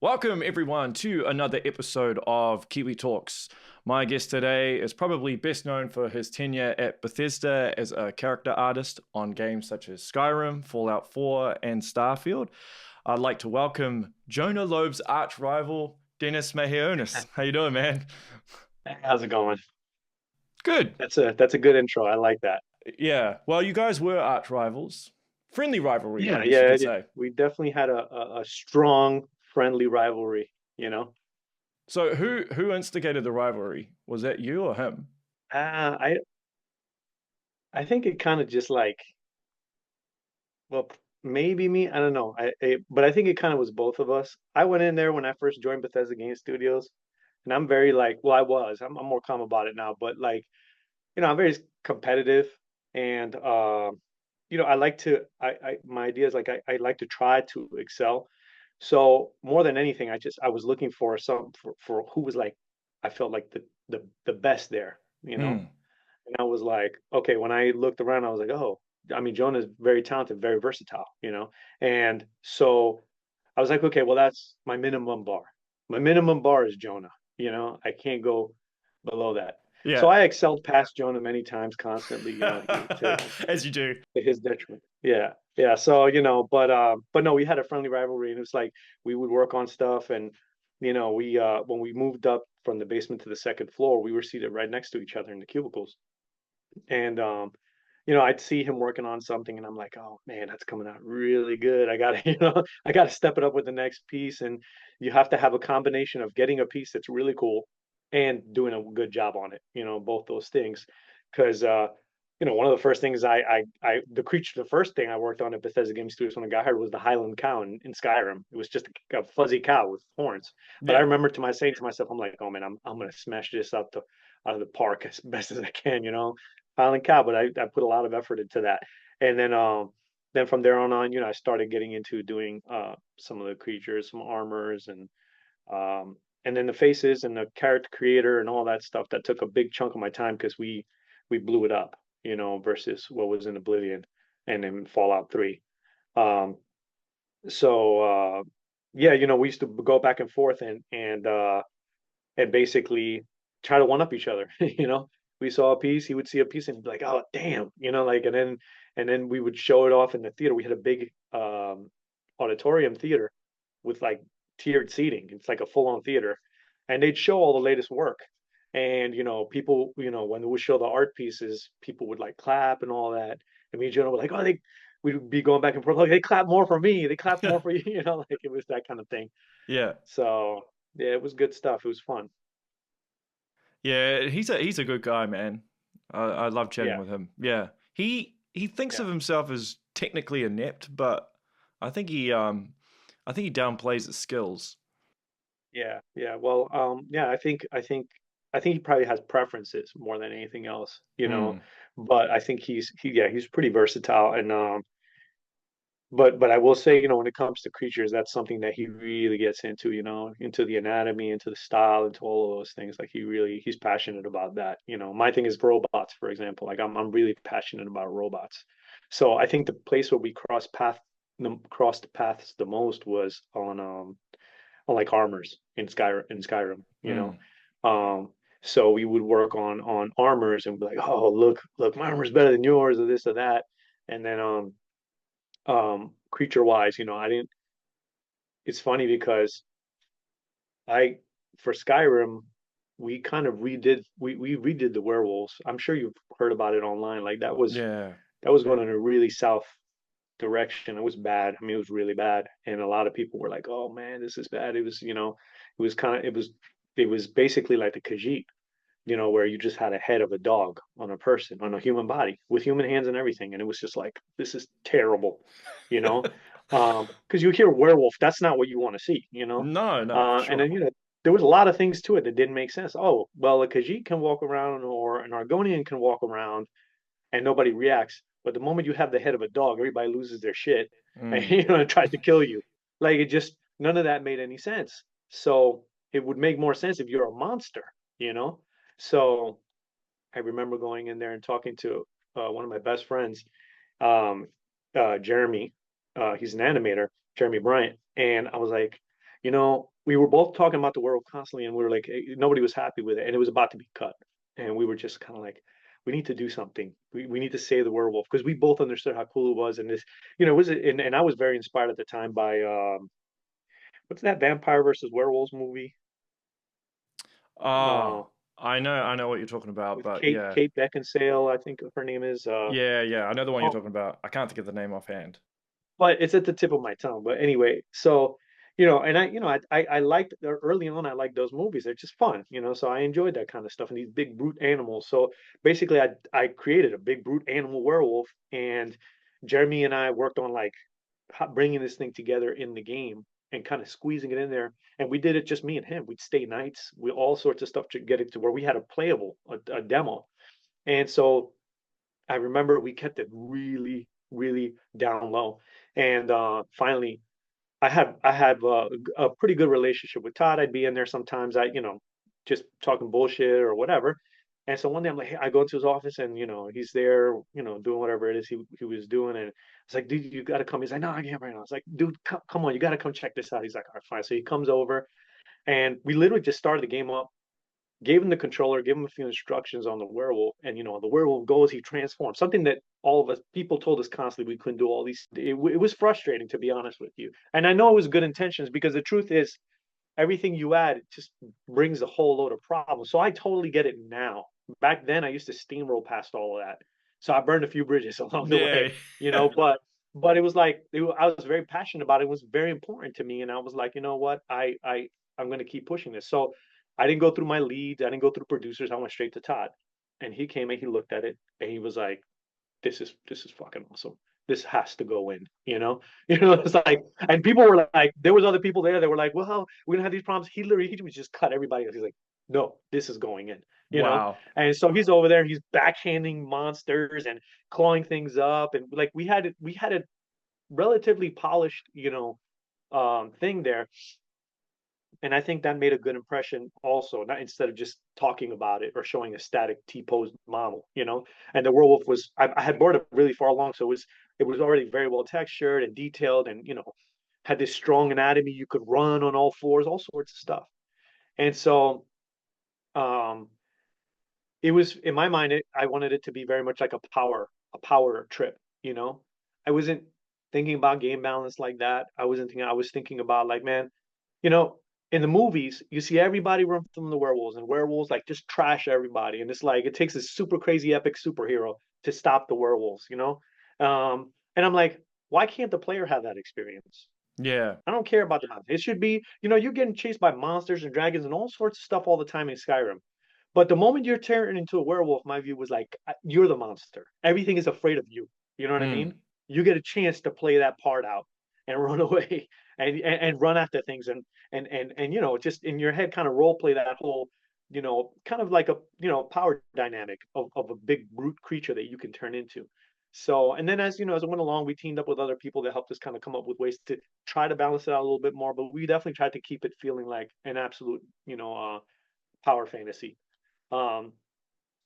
Welcome, everyone, to another episode of Kiwi Talks. My guest today is probably best known for his tenure at Bethesda as a character artist on games such as Skyrim, Fallout 4, and Starfield. I'd like to welcome Jonah Lobe's arch rival, Dennis Mejillones. How you doing, man? Hey, how's it going? Good. That's a good intro. I like that. Yeah. Well, you guys were arch rivals. Friendly rivalry, I Yeah, guess you yeah. could say. We definitely had a strong, friendly rivalry, you know. So who instigated the rivalry? Was that you or him? Uh, I I think it kind of just like, well, maybe me. I don't know. But I think it kind of was both of us. I went in there when I first joined Bethesda Game Studios, and I'm very like, well, I was. I'm more calm about it now, but like, I'm very competitive, and I like to. My idea is like I like to try to excel. So more than anything, I was looking for for who was like I felt like the best there, you know. Hmm. And I was like, okay, when I looked around, I was like, oh, I mean, Jonah is very talented, very versatile, you know. And so I was like, okay, well, that's my minimum bar. My minimum bar is Jonah, you know. I can't go below that. So Yeah. I excelled past Jonah many times, constantly, As you do. to his detriment. Yeah, yeah. So but no, we had a friendly rivalry, and it was like we would work on stuff, and we when we moved up from the basement to the second floor, we were seated right next to each other in the cubicles, and I'd see him working on something, and I'm like, oh man, that's coming out really good. I gotta, I gotta step it up with the next piece, and you have to have a combination of getting a piece that's really cool and doing a good job on it. Both those things, because one of the first things the first thing I worked on at Bethesda Game Studios when I got hired was the Highland Cow in Skyrim. It was just a fuzzy cow with horns. But I Yeah. remember saying to myself, I'm like, oh man, I'm gonna smash this out of the park as best as I can, Highland Cow. But I put a lot of effort into that, and then from there on, I started getting into doing some of the creatures, some armors, um, and then the faces and the character creator and all that stuff. That took a big chunk of my time because we blew it up, versus what was in Oblivion and in Fallout 3. Um, so yeah, we used to go back and forth and basically try to one up each other. We saw a piece, he would see a piece and be like, "Oh, damn," like, and then we would show it off in the theater. We had a big auditorium theater with like tiered seating. It's like a full-on theater, and they'd show all the latest work. And people, when they would show the art pieces, people would like clap and all that. And me and Jonah were like, "Oh, we'd be going back and forth like they clap more for me, they clap more for you," like it was that kind of thing. Yeah. So yeah, it was good stuff. It was fun. Yeah, he's a good guy, man. I love chatting Yeah, with him. Yeah. He thinks yeah, of himself as technically inept, but I think he um I think he downplays his skills. yeah. Well, yeah, I think he probably has preferences more than anything else, Hmm. But I think he's pretty versatile, and but I will say, when it comes to creatures, that's something that he really gets into, into the anatomy, into the style, into all of those things. Like he's passionate about that. My thing is robots, for example. Like I'm really passionate about robots. So I think the place where we crossed paths the most was on like armors in Skyrim. Hmm. So we would work on armors and be like, oh, look, my armor's better than yours, or this or that. And then creature wise, I didn't. It's funny because I for Skyrim we kind of redid the werewolves. I'm sure you've heard about it online. Like Yeah. that was going in a really south direction. It was bad. I mean, it was really bad, and a lot of people were like, "Oh man, this is bad." It was, it was kind of it was basically like the Khajiit, where you just had a head of a dog on a person, on a human body, with human hands and everything, and it was just like, this is terrible, you know. Because you hear werewolf, that's not what you want to see. No, no, for And sure. then there was a lot of things to it that didn't make sense. Oh, well, a Khajiit can walk around, or an Argonian can walk around, and nobody reacts. But the moment you have the head of a dog, everybody loses their shit and Hmm. tries to kill you. Like it just none of that made any sense. So it would make more sense if you're a monster, you know. So I remember going in there and talking to one of my best friends, Jeremy. He's an animator, Jeremy Bryant, and I was like, we were both talking about the werewolf constantly, and we were like, nobody was happy with it, and it was about to be cut, and we were just kind of like, we need to do something. We need to save the werewolf because we both understood how cool it was, and this, it was, and I was very inspired at the time by what's that vampire versus werewolves movie? Ah, Uh, I know what you're talking about, with but Kate yeah. Kate Beckinsale, I think her name is. Yeah, I know the one you're Oh, talking about. I can't think of the name offhand. but it's at the tip of my tongue. But anyway, so and I liked early on. I liked those movies. They're just fun, So I enjoyed that kind of stuff and these big brute animals. So basically, I created a big brute animal werewolf, and Jeremy and I worked on like bringing this thing together in the game and kind of squeezing it in there. And we did it just me and him. We'd stay nights, we all sorts of stuff to get it to where we had a playable a demo. And so I remember we kept it really, really down low. And finally, I have a pretty good relationship with Todd. I'd be in there sometimes. Just talking bullshit or whatever. And so one day I'm like, hey, I go into his office and he's there, doing whatever it is he was doing. And it's like, dude, you got to come. He's like, no, I can't right now. It's like, dude, come on, you got to come check this out. He's like, all right, fine. So he comes over and we literally just started the game up, gave him the controller, gave him a few instructions on the werewolf, and the werewolf goes, he transforms. Something that all of us people told us constantly we couldn't do all these. It was frustrating to be honest with you, and I know it was good intentions because the truth is everything you add just brings a whole load of problems. So I totally get it now. Back then, I used to steamroll past all of that, so I burned a few bridges along the Yeah. way, but it was like I was very passionate about it. It was very important to me, and I was like, you know what, I'm going to keep pushing this. So I didn't go through my leads. I didn't go through producers. I went straight to Todd, and he came and he looked at it and he was like, this is fucking awesome. This has to go in, It's like, and people were like, there was other people there that were like, well, we're gonna have these problems. He would just cut everybody else. He's like, no, this is going in, Wow. And so he's over there, he's backhanding monsters and clawing things up, and like we had a relatively polished, thing there, and I think that made a good impression also, not instead of just talking about it or showing a static T-posed model. And the werewolf was I had brought it really far along, so it was already very well textured and detailed, and had this strong anatomy. You could run on all fours, all sorts of stuff. And so um it was in my mind, I wanted it to be very much like a power trip, I wasn't thinking about game balance like that. I was thinking about like, man, you know, in the movies, you see everybody run from the werewolves, and werewolves like just trash everybody. And it's like it takes a super crazy epic superhero to stop the werewolves. And I'm like, why can't the player have that experience? Yeah. I don't care about the monster. It should be, you're getting chased by monsters and dragons and all sorts of stuff all the time in Skyrim. But the moment you're turned into a werewolf, my view was like, you're the monster. Everything is afraid of you. You know what I Mm. mean? You get a chance to play that part out and run away and run after things and just in your head kind of role play that whole, kind of like a power dynamic of a big brute creature that you can turn into. So, and then as it went along, we teamed up with other people that helped us kind of come up with ways to try to balance it out a little bit more. But we definitely tried to keep it feeling like an absolute, power fantasy. Um,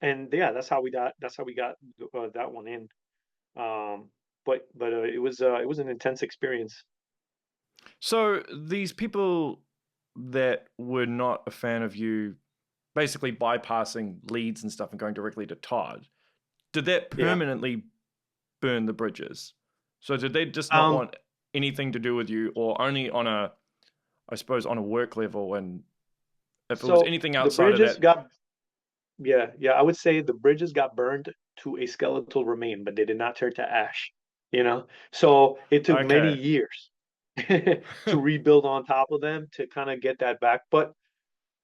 and yeah, that's how we got that one in. But it was an intense experience. So these people that were not a fan of you basically bypassing leads and stuff and going directly to Todd, did that Yeah. permanently burn the bridges? So did they just not Um. want anything to do with you, or only on a, I suppose, on a work level? And if it was So anything the outside of bridges that, got yeah. I would say the bridges got burned to a skeletal remain, but they did not turn to ash. So it took many okay. years to rebuild on top of them to kind of get that back. But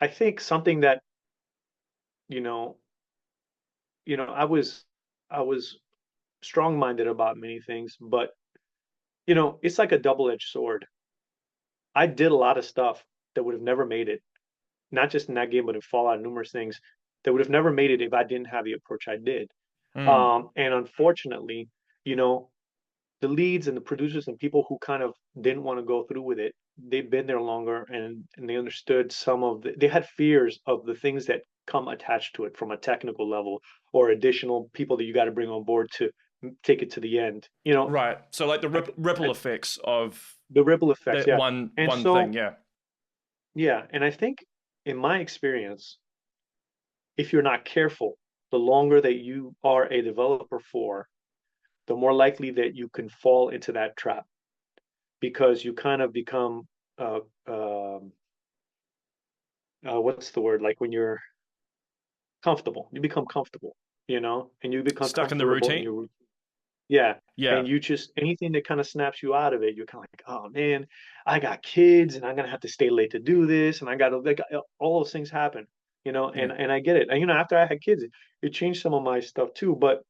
I think something that you know, I was strong-minded about many things, but it's like a double-edged sword. I did a lot of stuff that would have never made it, not just in that game, but in Fallout, numerous things that would have never made it if I didn't have the approach I did. Mm, And unfortunately, you know, the leads and the producers and people who kind of didn't want to go through with it, they'd been there longer and they understood they had fears of the things that come attached to it from a technical level or additional people that you got to bring on board to take it to the end. right. So like the Like ripple effects of the ripple effects, that yeah. one And one thing. so Yeah. yeah, and I think in my experience, if you're not careful, the longer that you are a developer for, the more likely that you can fall into that trap because you kind of become uh, um what's the word? Like when you're comfortable, you become comfortable, and you become Stuck in the comfortable in routine. your yeah. Yeah. And you just anything that kind of snaps you out of it, you're kind of like, oh man, I got kids and I'm gonna have to stay late to do this, and I gotta like all those things happen, Yeah. and I get it. And after I had kids, it changed some of my stuff too, but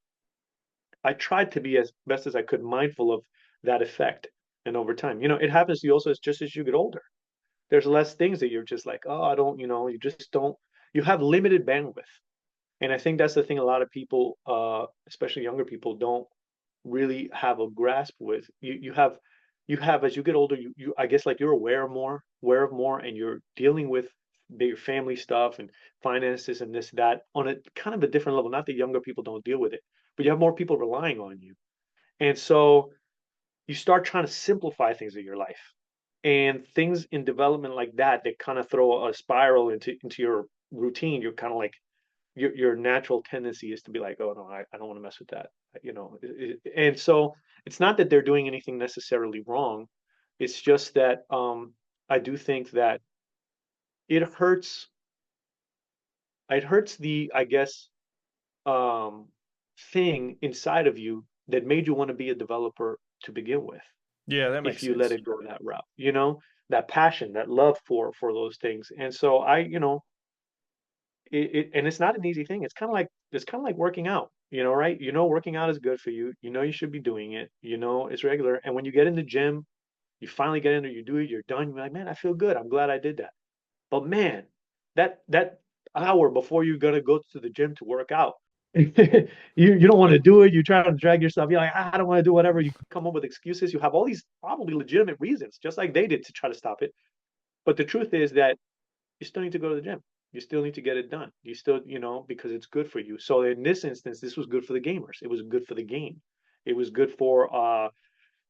I tried to be as best as I could mindful of that effect. And over time, it happens to you also as just as you get older. There's less things that you're just like, oh, I don't, you just don't, you have limited bandwidth. And I think that's the thing a lot of people, especially younger people, don't really have a grasp with. You have as you get older, you I guess like you're aware of more, and you're dealing with bigger family stuff and finances and this that on a kind of a different level. Not that younger people don't deal with it, but you have more people relying on you, and so you start trying to simplify things in your life, and things in development like that kind of throw a spiral into your routine. You're kind of like your natural tendency is to be like, oh no, I don't want to mess with that, and so it's not that they're doing anything necessarily wrong. It's just that I do think that it hurts. It hurts the, I guess, um, thing inside of you that made you want to be a developer to begin with. Yeah, that If makes you let sense. it go that route, that passion, that love for those things, and so and it's not an easy thing. It's kind of like working out, right? Working out is good for you. You should be doing it. It's regular. And when you get in the gym, you finally get in there, you do it, you're done. You're like, man, I feel good. I'm glad I did that. But man, that hour before you're gonna go to the gym to work out, you don't want to do it. You try to drag yourself. You're like, I don't want to do whatever. You come up with excuses. You have all these probably legitimate reasons, just like they did, to try to stop it. But the truth is that you still need to go to the gym. You still need to get it done. You still, because it's good for you. So in this instance, this was good for the gamers. It was good for the game. It was good for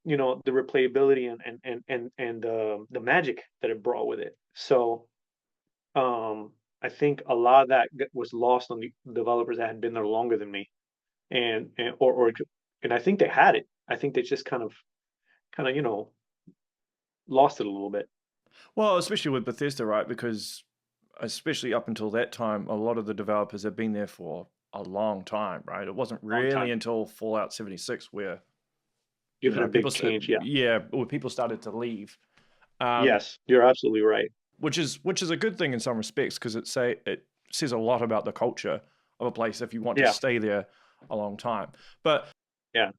the replayability and the magic that it brought with it. So I think a lot of that was lost on the developers that had been there longer than me, and I think they had it. I think they just kind of lost it a little bit. Well, especially with Bethesda, right? Because especially up until that time, a lot of the developers have been there for a long time, right? It wasn't Long really time. until Fallout 76 where, You've had a people big said, change. Yeah. yeah, where people started to leave. Um, Yes, you're absolutely right. which is a good thing in some respects because it says a lot about the culture of a place if you want to Yeah. stay there a long time. But Yeah.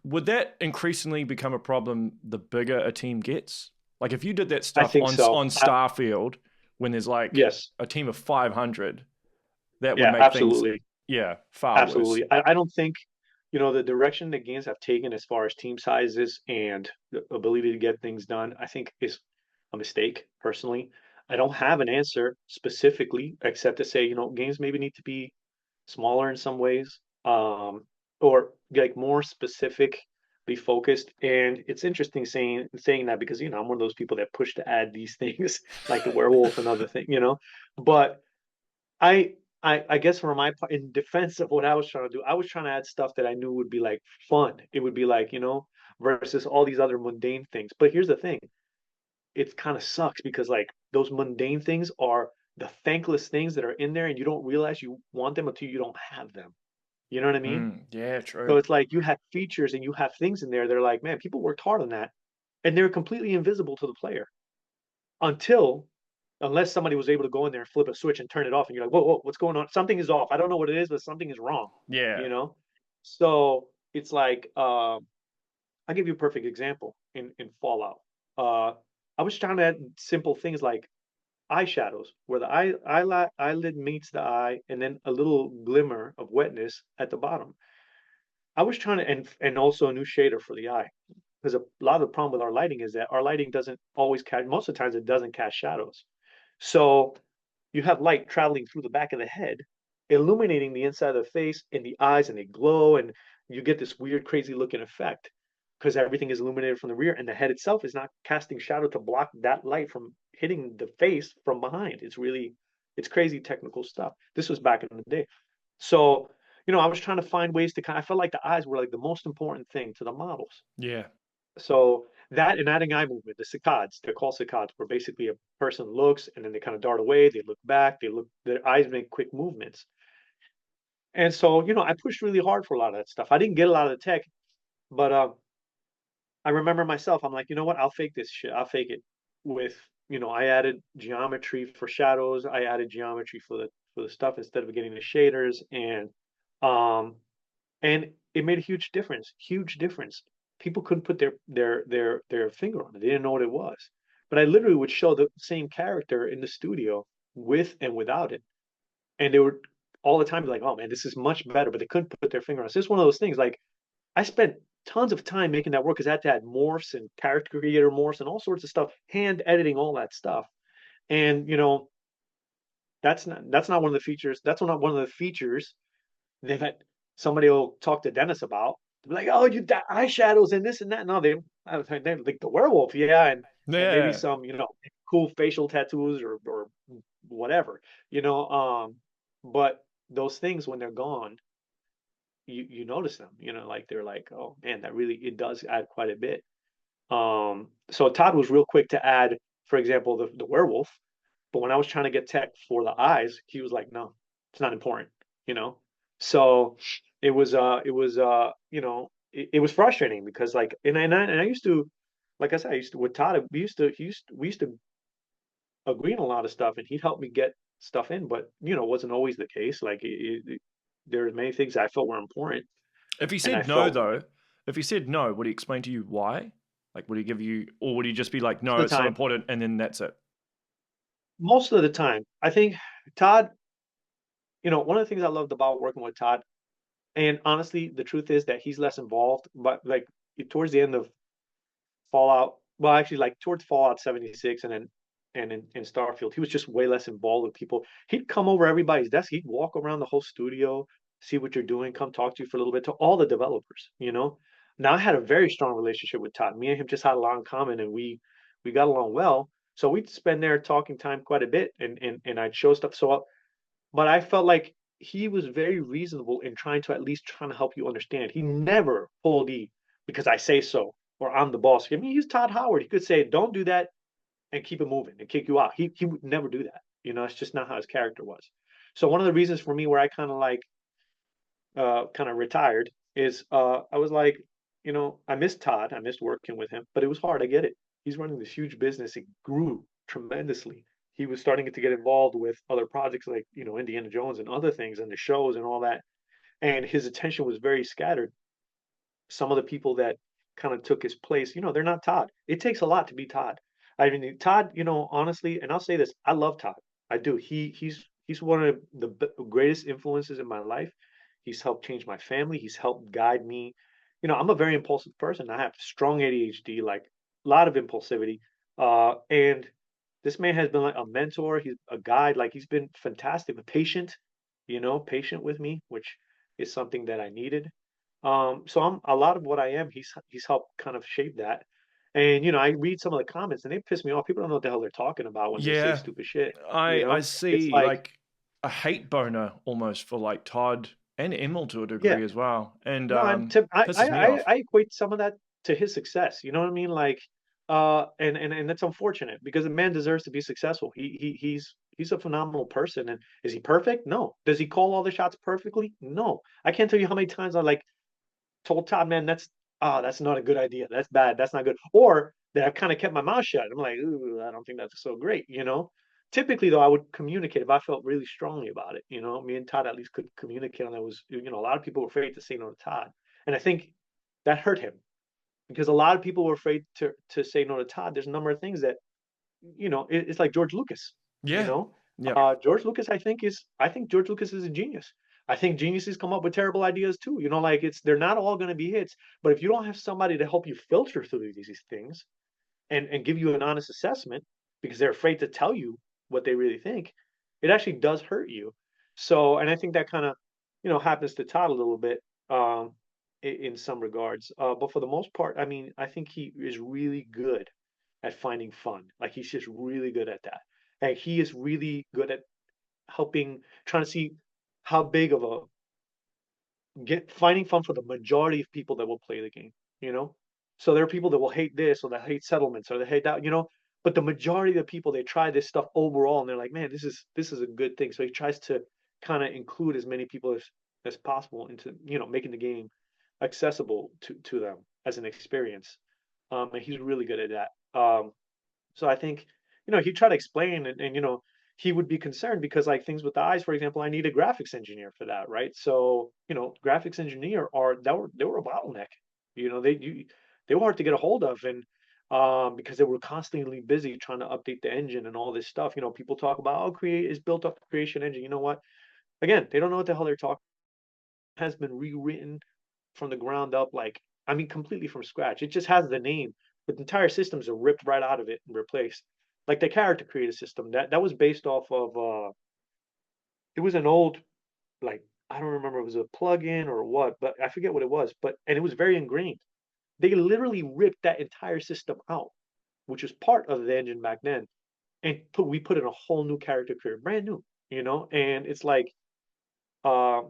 would that increasingly become a problem the bigger a team gets? Like if you did that I stuff think on so. Starfield when there's like Yes. a team of 500, that would Yeah, make things, absolutely. yeah, far worse. Absolutely. I don't think, the direction that games have taken as far as team sizes and the ability to get things done, I think is a mistake, personally. I don't have an answer specifically, except to say, games maybe need to be smaller in some ways, or like more specific, be focused. And it's interesting saying that because, I'm one of those people that push to add these things like the werewolf and other things. But I I guess for my part, in defense of what I was trying to do, I was trying to add stuff that I knew would be like fun. It would be like, versus all these other mundane things. But here's the thing, it kind of sucks because like those mundane things are the thankless things that are in there, and you don't realize you want them until you don't have them. You know what I mean? Yeah, So true. it's like you have features and you have things in there that are like, man, people worked hard on that, and they're completely invisible to the player until unless somebody was able to go in there and flip a switch and turn it off, and you're like, whoa, whoa, what's going on? Something is off. I don't know what it is, but something is wrong. Yeah. You know. So it's like, I'll give you a perfect example in Fallout. Uh, I was trying to add simple things like eye shadows, where the eyelid meets the eye, and then a little glimmer of wetness at the bottom. I was trying to, and also a new shader for the eye, because a lot of the problem with our lighting is that our lighting doesn't always cast. Most of the times, it doesn't cast shadows. So you have light traveling through the back of the head, illuminating the inside of the face and the eyes, and they glow, and you get this weird, crazy looking effect. because everything is illuminated from the rear, and the head itself is not casting shadow to block that light from hitting the face from behind. It's crazy technical stuff. This was back in the day. So, I was trying to find ways to I felt like the eyes were like the most important thing to the models. Yeah. So that and adding eye movement, the saccades, they're called saccades, where basically a person looks and then they kind of dart away, they look back, their eyes make quick movements. And so, I pushed really hard for a lot of that stuff. I didn't get a lot of the tech, but I remember myself, I'm like, you know what? I'll fake this shit. I'll fake it with, I added geometry for shadows. I added geometry for the stuff instead of getting the shaders, um and it made a huge difference. Huge difference. People couldn't put their finger on it. They didn't know what it was. But I literally would show the same character in the studio with and without it. And they would all the time be like, oh man, this is much better, but they couldn't put their finger on it. So it's one of those things like I spent tons of time making that work because I had to add morphs and character creator morphs and all sorts of stuff, hand editing all that stuff. And that's not one of the features. That's not one of the features that somebody will talk to Dennis about. They'll be like, oh, you got eyeshadows and this and that. No, they like the werewolf, yeah, and maybe Yeah. some cool facial tattoos or whatever, but those things when they're gone, you notice them, like they're like, oh man, that really it does add quite a bit. So Todd was real quick to add, for example, the werewolf, but when I was trying to get tech for the eyes, he was like, no, it's not important, you know. So it was frustrating because like and I used to, like I said, I used to with Todd, we used to agree on a lot of stuff, and he'd help me get stuff in, but it wasn't always the case. Like there were many things I felt were important, If he and I said no, felt though, if he said no, would he explain to you why? Like, would he give you, or would he just be like, most no, of the it's not time, important, and then that's it? I think Todd, one of the things I loved about working with Todd, and honestly, the truth is that he's less involved, but like towards the end of Fallout, well, actually, like towards Fallout 76 and then and in Starfield, he was just way less involved with people. He'd come over everybody's desk, he'd walk around the whole studio, see what you're doing, come talk to you for a little bit to all the developers. Now I had a very strong relationship with Todd. Me and him just had a lot in common and we got along well. So we'd spend there talking time quite a bit and I'd show stuff. But I felt like he was very reasonable in trying to help you understand. He never pulled the because I say so or I'm the boss. I mean, he's Todd Howard. He could say, "Don't do that," and keep it moving and kick you out. He would never do that. It's just not how his character was. So one of the reasons for me where I kind of retired is I was like, I missed Todd. I missed working with him, but it was hard. I get it. He's running this huge business. It grew tremendously. He was starting to get involved with other projects like, Indiana Jones and other things and the shows and all that. And his attention was very scattered. Some of the people that kind of took his place, they're not Todd. It takes a lot to be Todd. I mean, Todd, honestly, and I'll say this, I love Todd. I do. He's one of the greatest influences in my life. He's helped change my family. He's helped guide me. I'm a very impulsive person. I have strong ADHD, like a lot of impulsivity. And this man has been like a mentor. He's a guide. Like he's been fantastic, but patient with me, which is something that I needed. So I'm a lot of what I am. He's helped kind of shape that. And I read some of the comments and they piss me off. People don't know what the hell they're talking about when they say Yeah, stupid shit. I It's see like, like a hate boner almost for like Todd and Emil to a yeah, degree as well, and no, pisses me off. I equate some of that to his success. You know what I mean? Like, and that's unfortunate because the man deserves to be successful. He's a phenomenal person. And is he perfect? No. Does he call all the shots perfectly? No. I can't tell you how many times I like told Todd, man, that's not a good idea. That's bad. That's not good. Or that I've kind of kept my mouth shut. I'm like, ooh, I don't think that's so great. Typically though, I would communicate if I felt really strongly about it. Me and Todd at least could communicate on that. Was a lot of people were afraid to say no to Todd. And I think that hurt him because a lot of people were afraid to say no to Todd. There's a number of things that, it's like George Lucas, you Yeah, know. yeah, George Lucas, I think George Lucas is a genius. I think geniuses come up with terrible ideas too. Like they're not all going to be hits, but if you don't have somebody to help you filter through these things and give you an honest assessment because they're afraid to tell you what they really think, it actually does hurt you. So, and I think that kind of, happens to Todd a little bit. Um, in some regards. But for the most part, I mean, I think he is really good at finding fun. Like he's just really good at that. And he is really good at helping, trying to see how big of a get finding fun for the majority of people that will play the game, you know? So there are people that will hate this or that hate settlements or they hate that, you know, but the majority of the people they try this stuff overall and they're like, man, this is a good thing. So he tries to kind of include as many people as possible into, you know, making the game accessible to them as an experience. And he's really good at that. So I think, you know, he tried to explain and you know, he would be concerned because like things with the eyes, for example, I need a graphics engineer for that, right? So, you know, graphics engineer they were a bottleneck. You know, they were hard to get a hold of and because they were constantly busy trying to update the engine and all this stuff. You know, people talk about oh, create is built up the creation engine. You know what? Again, they don't know what the hell they're talking. It has been rewritten from the ground up, like I mean, completely from scratch. It just has the name, but the entire systems are ripped right out of it and replaced. Like the character creator system that was based off of it was an old like I don't remember if it was a plugin or what, but I forget what it was. But and it was very ingrained. They literally ripped that entire system out, which was part of the engine back then, and we put in a whole new character creator, brand new, you know. And it's like, uh,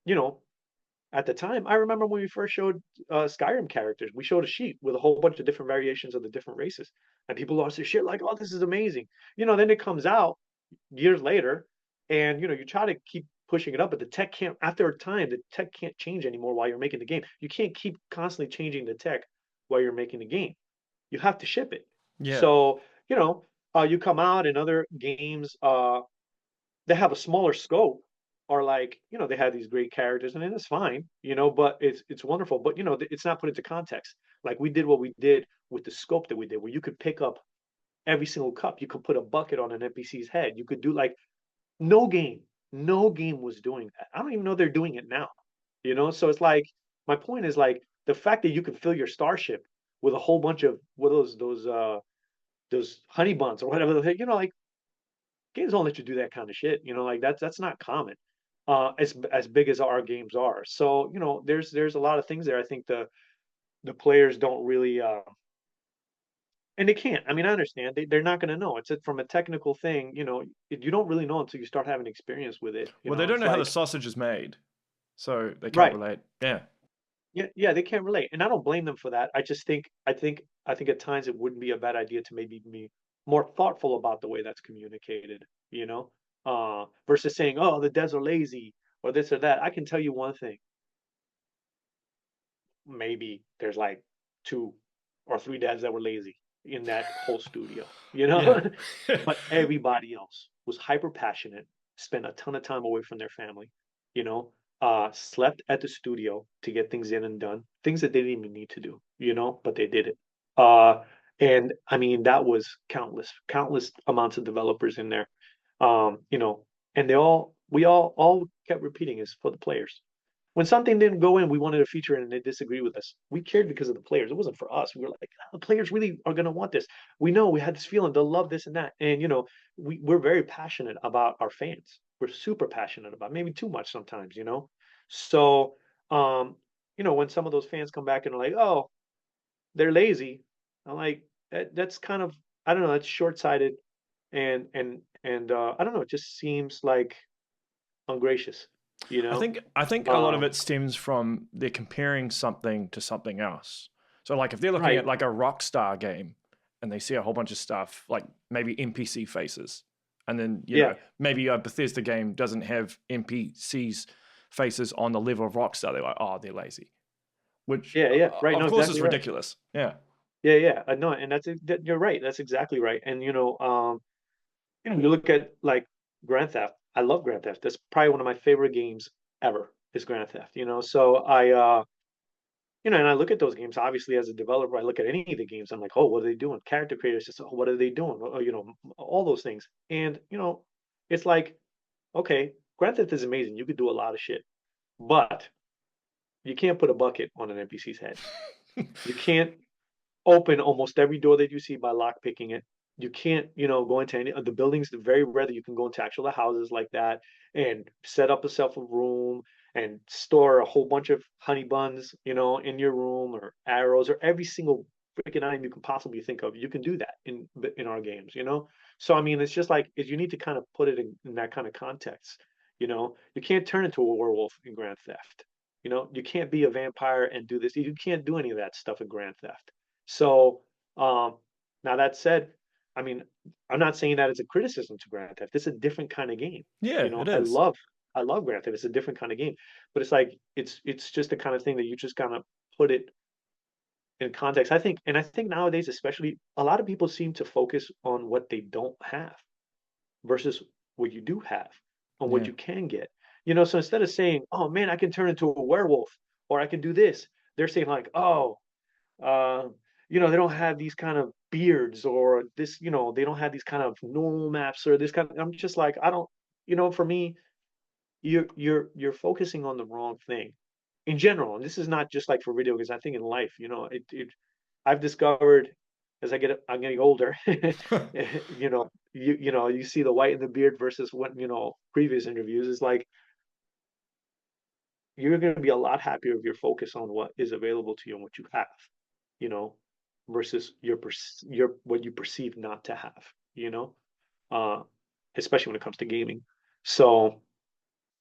you know, at the time, I remember when we first showed Skyrim characters, we showed a sheet with a whole bunch of different variations of the different races, and people lost their shit like, "Oh, this is amazing!" You know, then it comes out years later, and you know, you try to keep pushing it up, but the tech can't. After a time, the tech can't change anymore while you're making the game. You can't keep constantly changing the tech while you're making the game. You have to ship it. Yeah. So you know, you come out in other games. They have a smaller scope are like you know they have these great characters and it's fine you know but it's wonderful but you know it's not put into context like we did what we did with the scope that we did where you could pick up every single cup you could put a bucket on an npc's head you could do like no game no game was doing that I don't even know they're doing it now you know so it's like my point is like the fact that you can fill your starship with a whole bunch of what those honey buns or whatever the heck you know like games don't let you do that kind of shit. You know, like that's not common. As big as our games are. So, you know, there's a lot of things there. I think the players don't really and they can't. I mean, I understand they're not going to know. From a technical thing, you know, you don't really know until you start having experience with it. You Well, they know, don't it's know how the like sausage is made, so they can't right. relate. Yeah. Yeah, yeah, they can't relate. And I don't blame them for that. I think at times it wouldn't be a bad idea to maybe be more thoughtful about the way that's communicated, you know, versus saying, "Oh, the devs are lazy" or this or that. I can tell you one thing. Maybe there's like two or three devs that were lazy in that whole studio, you Yeah. know? But everybody else was hyper passionate, spent a ton of time away from their family, you know, slept at the studio to get things in and done, things that they didn't even need to do, you know, but they did it. Uh, and I mean, that was countless amounts of developers in there, you know, and we all kept repeating is for the players. When something didn't go in, we wanted a feature and they disagreed with us. We cared because of the players. It wasn't for us. We were like, "Oh, the players really are going to want this. We know we had this feeling they'll love this and that. And, you know, we're very passionate about our fans. We're super passionate about maybe too much sometimes, you know? So, um, you know, when some of those fans come back and are like, oh, they're lazy, I'm like, that's kind of, I don't know, that's short-sighted and I don't know, it just seems like ungracious, you know? I think a lot of Um, it stems from they're comparing something to something else. So like if they're looking at right. like a Rockstar game and they see a whole bunch of stuff like maybe NPC faces, and then Yeah. maybe a Bethesda game doesn't have NPCs faces on the level of Rockstar, they're like, oh, they're lazy, which Yeah, yeah, right. of No, course is exactly right. ridiculous. Yeah. Yeah, yeah. No, and you're right. That's exactly right. And you know, you look at like Grand Theft. I love Grand Theft. That's probably one of my favorite games ever. Is Grand Theft. You know, so you know, and I look at those games. Obviously, as a developer, I look at any of the games. I'm like, oh, what are they doing? Character creators, just oh, what are they doing? Oh, you know, all those things. And you know, it's like, okay, Grand Theft is amazing. You could do a lot of shit, but you can't put a bucket on an NPC's head. You can't open almost every door that you see by lock picking it. You can't, you know, go into any of the buildings. Very rare that you can go into actual houses like that and set up yourself a room and store a whole bunch of honey buns, in your room, or arrows, or every single freaking item you can possibly think of. You can do that in our games. So I mean, it's just like you need to kind of put it in that kind of context. You can't turn into a werewolf in Grand Theft. You can't be a vampire and do this. You can't do any of that stuff in Grand Theft. So um, now that said, I mean, I'm not saying that it's a criticism to Grand Theft. It's a different kind of game. Yeah, it I is. love Grand Theft. It's a different kind of game, but it's like it's just the kind of thing that you just kind of put it in context. I think nowadays, especially, a lot of people seem to focus on what they don't have versus what you do have, on what Yeah. you can get. So instead of saying, "Oh man, I can turn into a werewolf," or "I can do this," they're saying like, "Oh, uh, they don't have these kind of beards, or this, they don't have these kind of normal maps, or this kind of." I'm just like, I don't, for me, you're focusing on the wrong thing in general. And this is not just like for video games. I think in life, I've discovered, as I'm getting older, you see the white in the beard versus what, previous interviews is like, you're going to be a lot happier if you're focused on what is available to you and what you have, you know, versus your what you perceive not to have, you know, uh, especially when it comes to gaming. So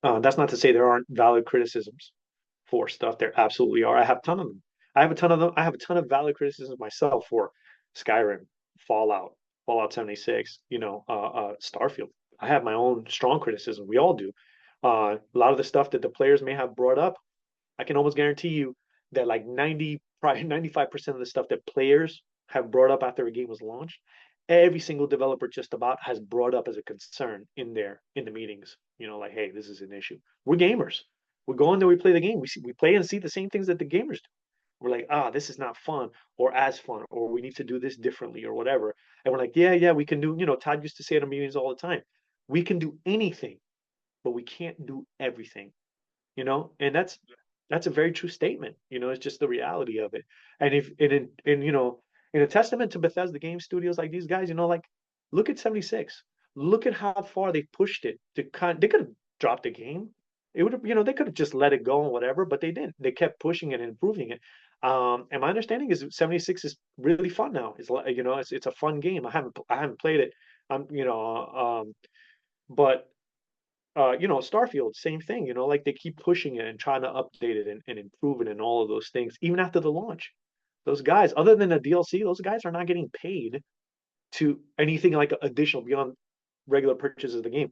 that's not to say there aren't valid criticisms for stuff. There absolutely are. I have a ton of them. I have a ton of them. I have a ton of valid criticisms myself for Skyrim, Fallout, Fallout 76, Starfield. I have my own strong criticism. We all do. A lot of the stuff that the players may have brought up, I can almost guarantee you that like 90, probably 95% of the stuff that players have brought up after a game was launched, every single developer just about has brought up as a concern in the meetings. Like, hey, this is an issue. We're gamers. We go in there, we play the game. We play and see the same things that the gamers do. We're like, this is not fun or as fun, or we need to do this differently or whatever. And we're like, yeah, we can do, Todd used to say at our meetings all the time, we can do anything, but we can't do everything, and that's a very true statement. It's just the reality of it. And if and in a testament to Bethesda game studios like these guys, like, look at 76. Look at how far they pushed it they could have dropped the game. It would have, they could have just let it go and whatever, but they didn't. They kept pushing it and improving it. And my understanding is 76 is really fun now. It's a fun game. I haven't played it. But Starfield, same thing, like they keep pushing it and trying to update it and improve it and all of those things, even after the launch. Those guys, other than the DLC, those guys are not getting paid to anything like additional beyond regular purchases of the game.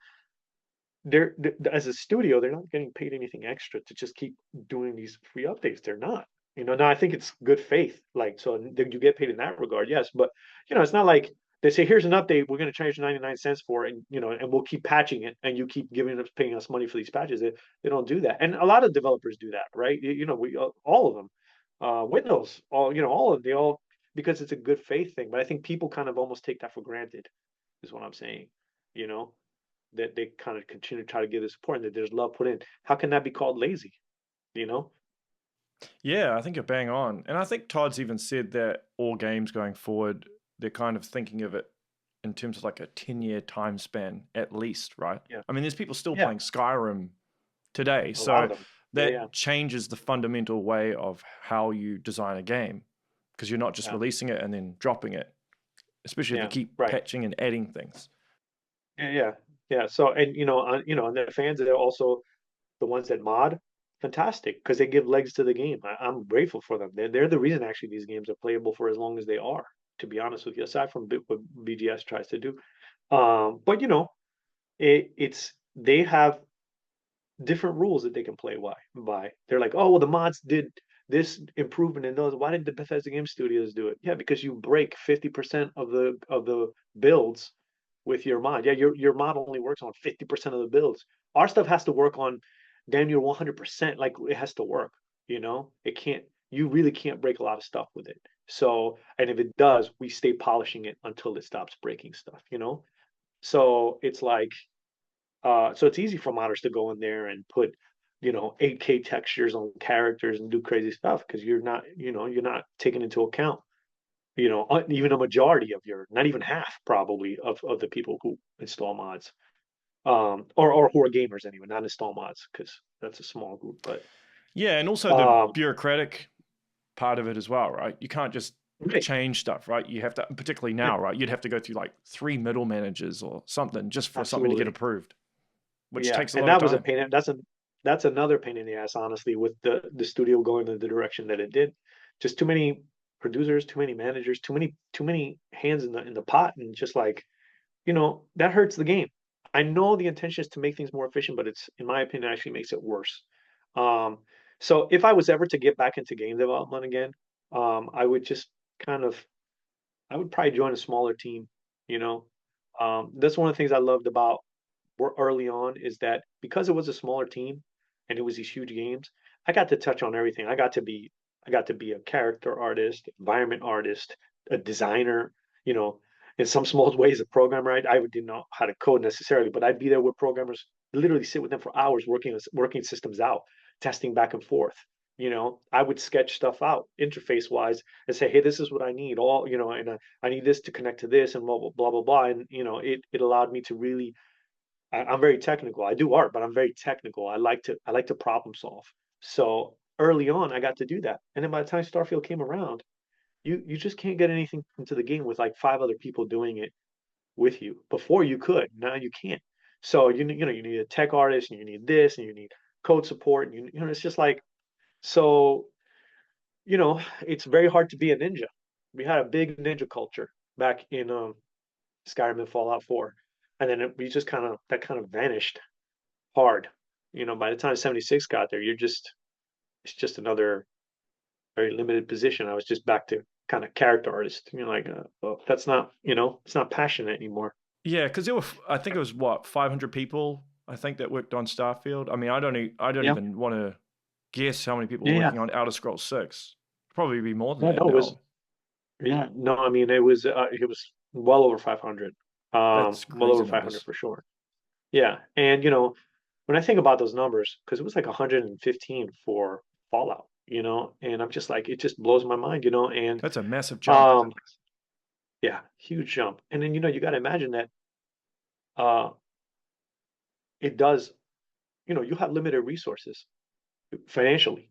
They're as a studio, they're not getting paid anything extra to just keep doing these free updates. They're not. Now I think it's good faith. Like, so you get paid in that regard, yes. But it's not like they say, here's an update, we're going to charge 99 cents for it, and we'll keep patching it, and you keep paying us money for these patches. They don't do that. And a lot of developers do that, right? We all of them. Windows, all of they all, because it's a good faith thing. But I think people kind of almost take that for granted, is what I'm saying. You know, that they kind of continue to try to give the support and that there's love put in. How can that be called lazy? You know? Yeah, I think you're bang on. And I think Todd's even said that all games going forward, they're kind of thinking of it in terms of like a 10-year time span at least, right? Yeah. I mean, there's people still Yeah. playing Skyrim today. A lot of So them. Yeah. Yeah. that changes the fundamental way of how you design a game because you're not just Yeah. releasing it and then dropping it, especially if you Yeah. keep Right. patching and adding things. Yeah. Yeah. Yeah. So, and and the fans, they're also the ones that mod, fantastic, because they give legs to the game. I'm grateful for them. They're the reason actually these games are playable for as long as they are, to be honest with you, aside from what BGS tries to do. But it's they have different rules that they can play by. They're like, oh well, the mods did this improvement in those. Why didn't the Bethesda Game Studios do it? Yeah, because you break 50% of the builds with your mod. Yeah, your mod only works on 50% of the builds. Our stuff has to work on damn near 100%. Like, it has to work. It can't. You really can't break a lot of stuff with it. So, and if it does, we stay polishing it until it stops breaking stuff. So it's like, so it's easy for modders to go in there and put, 8K textures on characters and do crazy stuff because you're not taking into account, even a majority of not even half probably of the people who install mods, or who are gamers anyway, not install mods, because that's a small group, but Yeah, and also the um, bureaucratic part of it as well, right? You can't just right, change stuff, right? You have to, particularly yeah, now, right? You'd have to go through like 3 managers or something just for something to get absolutely. approved, which Yeah, takes a and lot of that was a time. pain. That's another pain in the ass, honestly, with the studio going in the direction that it did. Just too many producers, too many managers, too many hands in the pot, and just like, that hurts the game. I know the intention is to make things more efficient, but it's, in my opinion, actually makes it worse. Um, so if I was ever to get back into game development again, I would just kind of, I would probably join a smaller team, you know. That's one of the things I loved about early on, is that because it was a smaller team and it was these huge games, I got to touch on everything. I got to be a character artist, environment artist, a designer, you know, in some small ways a programmer. I didn't know how to code necessarily, but I'd be there with programmers, literally sit with them for hours working systems out, testing back and forth. I would sketch stuff out interface wise and say, hey, this is what I need. And I need this to connect to this and blah blah blah blah blah. And it allowed me to really, I'm very technical. I do art, but I'm very technical. I like to problem solve. So early on, I got to do that. And then by the time Starfield came around, you just can't get anything into the game with like five other people doing it with you. Before you could, now you can't. So you need a tech artist, and you need this, and you need code support, and it's just like, so it's very hard to be a ninja. We had a big ninja culture back in Skyrim and Fallout 4, and then we just kind of vanished hard. By the time 76 got there, it's just another very limited position. I was just back to kind of character artist. Like, well, that's not, it's not passionate anymore. Yeah, because there were, I think it was what, 500 people, I think, that worked on Starfield. I mean, I don't Yeah, even want to guess how many people were yeah, yeah. working on Outer Scrolls 6. Probably be more than Yeah, that no, it was, now. yeah, no, I mean, it was well over 500. That's Well crazy over 500 numbers. for sure. Yeah, and when I think about those numbers, because it was like 115 for Fallout, and I'm just like, it just blows my mind, and That's a massive jump. um, yeah, huge jump. And then you got to imagine that uh, it does, you have limited resources financially.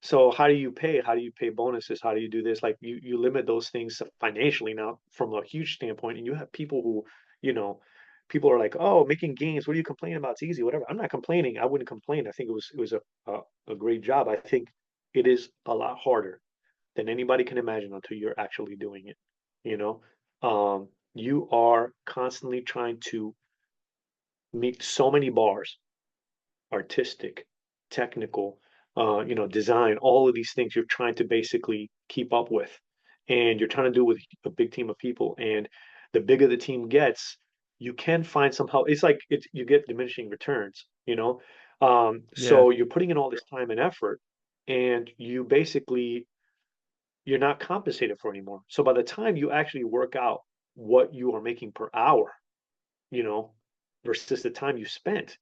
So how do you pay? How do you pay bonuses? How do you do this? Like, you limit those things financially now from a huge standpoint, and you have people who, you know, people are like, oh, making games. What are you complaining about? It's easy, whatever. I'm not complaining. I wouldn't complain. I think it was a great job. I think it is a lot harder than anybody can imagine until you're actually doing it. You know, you are constantly trying to meet so many bars, artistic, technical, design, all of these things you're trying to basically keep up with. And you're trying to do it with a big team of people. And the bigger the team gets, you can find somehow, it's like you get diminishing returns. Yeah, So you're putting in all this time and effort, and you're not compensated for anymore. So by the time you actually work out what you are making per hour, you know, versus the time you spent,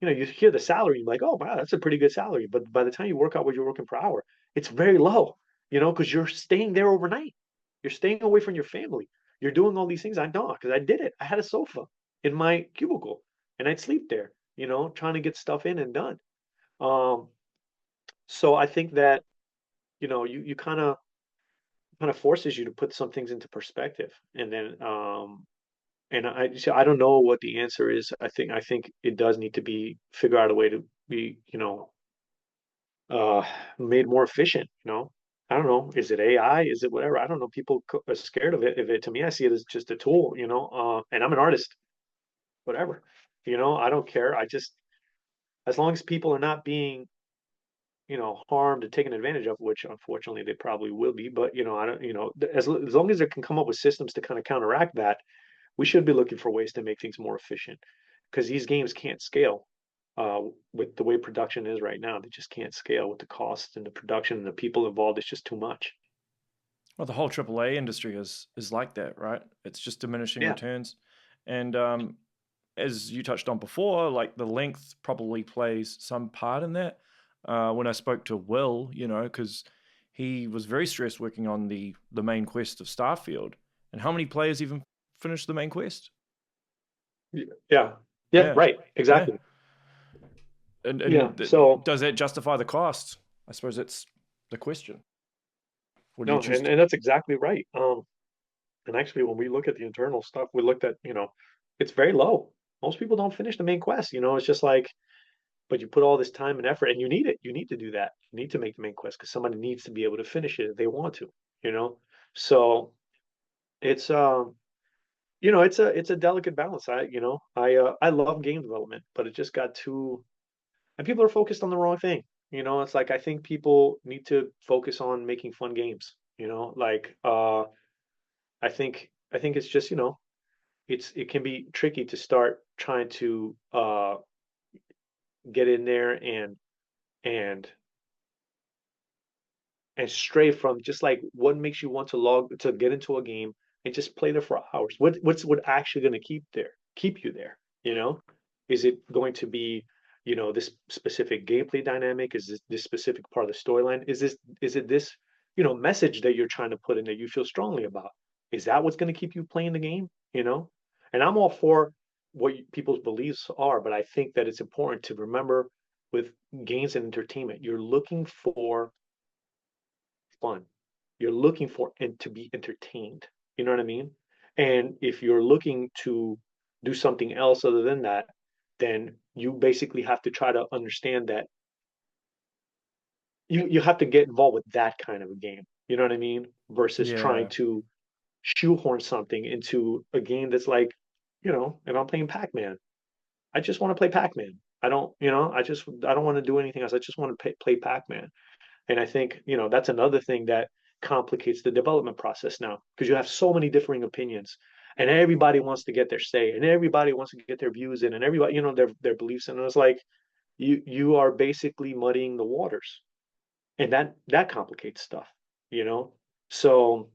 you hear the salary, you're like, oh wow, that's a pretty good salary. But by the time you work out what you're working per hour, it's very low, because you're staying there overnight. You're staying away from your family. You're doing all these things. I know because I did it. I had a sofa in my cubicle and I'd sleep there, trying to get stuff in and done. Um, so I think that, you kind of forces you to put some things into perspective. And then and I don't know what the answer is. I think it does need to be figure out a way to be, uh, made more efficient. I don't know. Is it AI? Is it whatever? I don't know. People are scared of it. To me, I see it as just a tool. And I'm an artist. Whatever. I don't care. I just, as long as people are not being, harmed and taken advantage of, which unfortunately they probably will be. But I don't. As long as they can come up with systems to kind of counteract that, we should be looking for ways to make things more efficient, because these games can't scale uh, with the way production is right now. They just can't scale with the cost and the production and the people involved. It's just too much. well, the whole AAA industry is like that, right? It's just diminishing Yeah, returns, and as you touched on before, like the length probably plays some part in that. When I spoke to Will, because he was very stressed working on the main quest of Starfield, and how many players even finished the main quest? yeah, yeah. Yeah, Right. yeah. Exactly. Yeah. And So does that justify the cost? I suppose that's the question. Or do you no, choose to? and that's exactly right. And actually, when we look at the internal stuff, we looked at, it's very low. Most people don't finish the main quest. It's just like, but you put all this time and effort, and you need it. You need to do that. You need to make the main quest because somebody needs to be able to finish it if they want to. You know, so it's it's a delicate balance. I love game development, but it just got too, and people are focused on the wrong thing. It's like I think people need to focus on making fun games. Like I think it's just it can be tricky to start trying to get in there and and stray from just like what makes you want to log to get into a game and just play there for hours. What's actually going to keep you there? You know, is it going to be this specific gameplay dynamic? Is this specific part of the storyline? Is it this message that you're trying to put in that you feel strongly about? Is that what's going to keep you playing the game? And I'm all for what people's beliefs are, but I think that it's important to remember with games and entertainment, you're looking for fun. You're looking for and to be entertained. You know what I mean? And if you're looking to do something else other than that, then you basically have to try to understand that you have to get involved with that kind of a game. You know what I mean? Versus trying Yeah. to shoehorn something into a game that's like, if I'm playing Pac-Man, I just want to play Pac-Man. I don't, I don't want to do anything else. I just want to play Pac-Man. And I think, that's another thing that complicates the development process now because you have so many differing opinions and everybody wants to get their say and everybody wants to get their views in and everybody, their beliefs in. And it's like you are basically muddying the waters and that complicates stuff, you know? So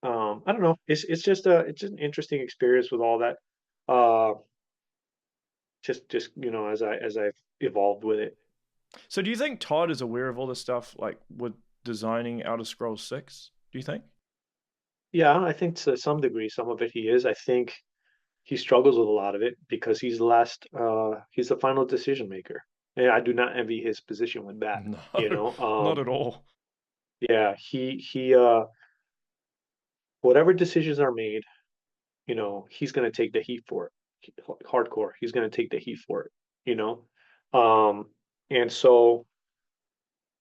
I don't know. It's an interesting experience with all that. Uh just as I've evolved with it. So do you think Todd is aware of all this stuff, like with designing Elder Scrolls 6? Do you think? Yeah, I think to some degree, some of it he is. I think he struggles with a lot of it because he's the final decision maker. And I do not envy his position with that. No, You know, not at all. yeah, he whatever decisions are made, he's gonna take the heat for it. Hardcore. He's gonna take the heat for it, you know. Um, and so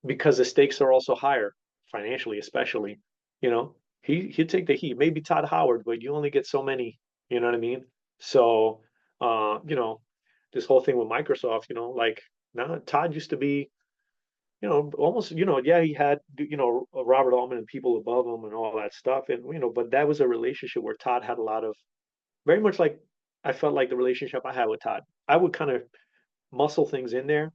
because the stakes are also higher, financially especially, you know, he'd take the heat. Maybe Todd Howard, but you only get so many, you know what I mean? So this whole thing with Microsoft, like now Todd used to be, almost, yeah, he had, Robert Altman and people above him and all that stuff. And, but that was a relationship where Todd had a lot of very much like I felt like the relationship I had with Todd. I would kind of muscle things in there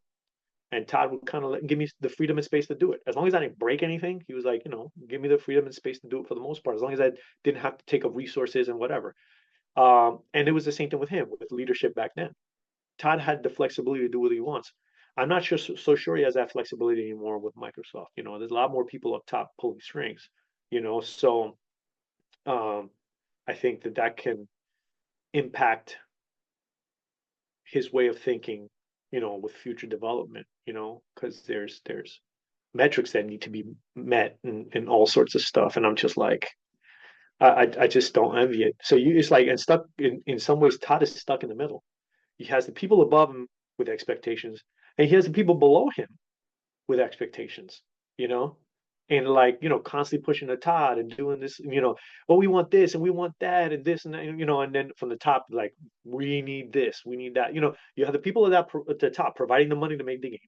and Todd would kind of give me the freedom and space to do it. As long as I didn't break anything, he was like, give me the freedom and space to do it for the most part. As long as I didn't have to take up resources and whatever. And it was the same thing with him with leadership back then. Todd had the flexibility to do what he wants. I'm not sure so sure he has that flexibility anymore with Microsoft. There's a lot more people up top pulling strings. So um, I think that can impact his way of thinking. With future development. Because there's metrics that need to be met and all sorts of stuff. And I'm just like, I just don't envy it. So it's like, and stuck in some ways, Todd is stuck in the middle. He has the people above him with expectations, and he has the people below him with expectations, you know? And like, constantly pushing the Todd and doing this, oh, we want this and we want that and this and that, and then from the top, like, we need this, we need that. You have the people at the top providing the money to make the game.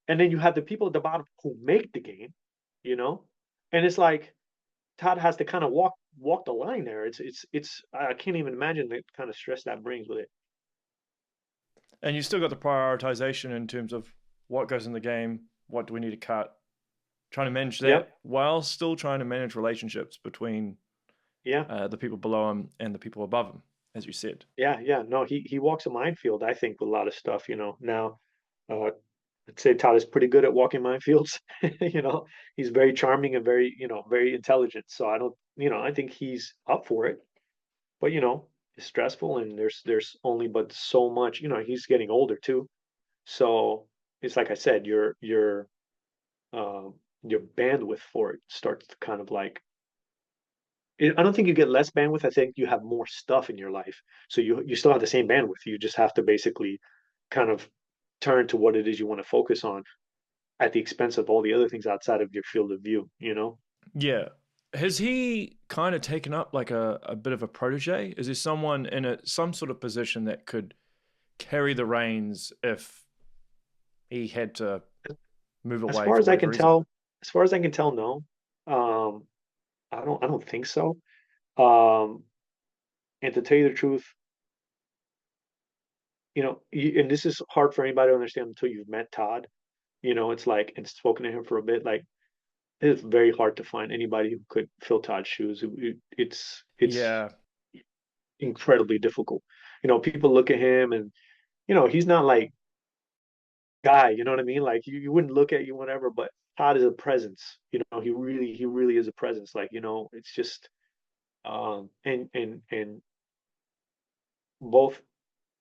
And then you have the people at the bottom who make the game, you know? And it's like Todd has to kind of walk the line there. It's I can't even imagine the kind of stress that brings with it. And you still got the prioritization in terms of what goes in the game, what do we need to cut, trying to manage Yep. that while still trying to manage relationships between Yeah. the people below him and the people above him, as you said. Yeah. Yeah. No, he walks a minefield, I think, with a lot of stuff, Now uh I'd say Todd is pretty good at walking minefields. He's very charming and very intelligent. So I don't, I think he's up for it. But it's stressful and there's only but so much, he's getting older too. So it's like I said, your bandwidth for it starts to kind of like I don't think you get less bandwidth. I think you have more stuff in your life. So you still have the same bandwidth. You just have to basically kind of turn to what it is you want to focus on at the expense of all the other things outside of your field of view, you know? Yeah. Has he kind of taken up like a bit of a protege? Is there someone in some sort of position that could carry the reins if he had to move As away far for as I whatever can reason? tell, as far as I can tell, no. Um, I don't think so. Um, and to tell you the truth, and this is hard for anybody to understand until you've met Todd. It's like and spoken to him for a bit. Like it's very hard to find anybody who could fill Todd's shoes. It's Yeah. incredibly difficult. People look at him and he's not like guy. You know what I mean? Like you wouldn't look at you whatever, but Todd is a presence. He really is a presence. Like it's just and both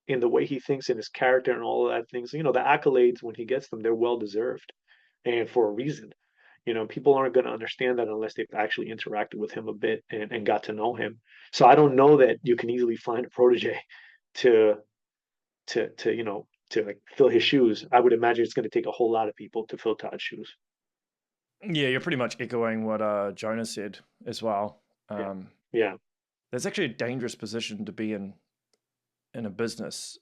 in the way he thinks in his character and all of that things. The accolades when he gets them, they're well deserved and for a reason. People aren't going to understand that unless they've actually interacted with him a bit and got to know him. So I don't know that you can easily find a protege to to like fill his shoes. I would imagine it's going to take a whole lot of people to fill Todd's shoes. Yeah, you're pretty much echoing what Jonah said as well. Yeah. Um, Yeah. that's actually a dangerous position to be in a business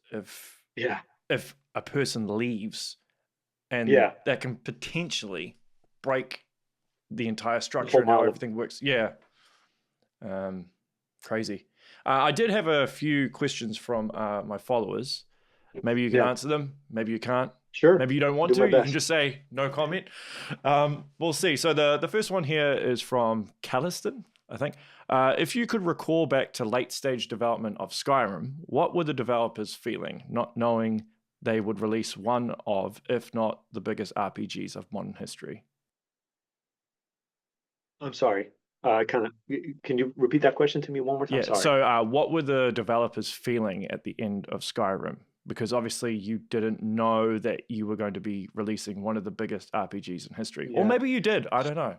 Yeah. if a person leaves, and Yeah. that can potentially break the entire The structure whole and how model. everything works. Yeah, um, crazy. I did have a few questions from my followers. Maybe you can Yeah. answer them. Maybe you can't. Sure. Maybe you don't want Do to. my You can best. just say no comment. We'll see. So the first one here is from Calliston, I think. If you could recall back to late stage development of Skyrim, what were the developers feeling, not knowing they would release one of, if not the biggest RPGs of modern history? I'm sorry. Kind of. Can you repeat that question to me one more time? Yeah. Sorry. So, what were the developers feeling at the end of Skyrim? Because obviously you didn't know that you were going to be releasing one of the biggest RPGs in history, or Yeah. maybe you did. I don't know.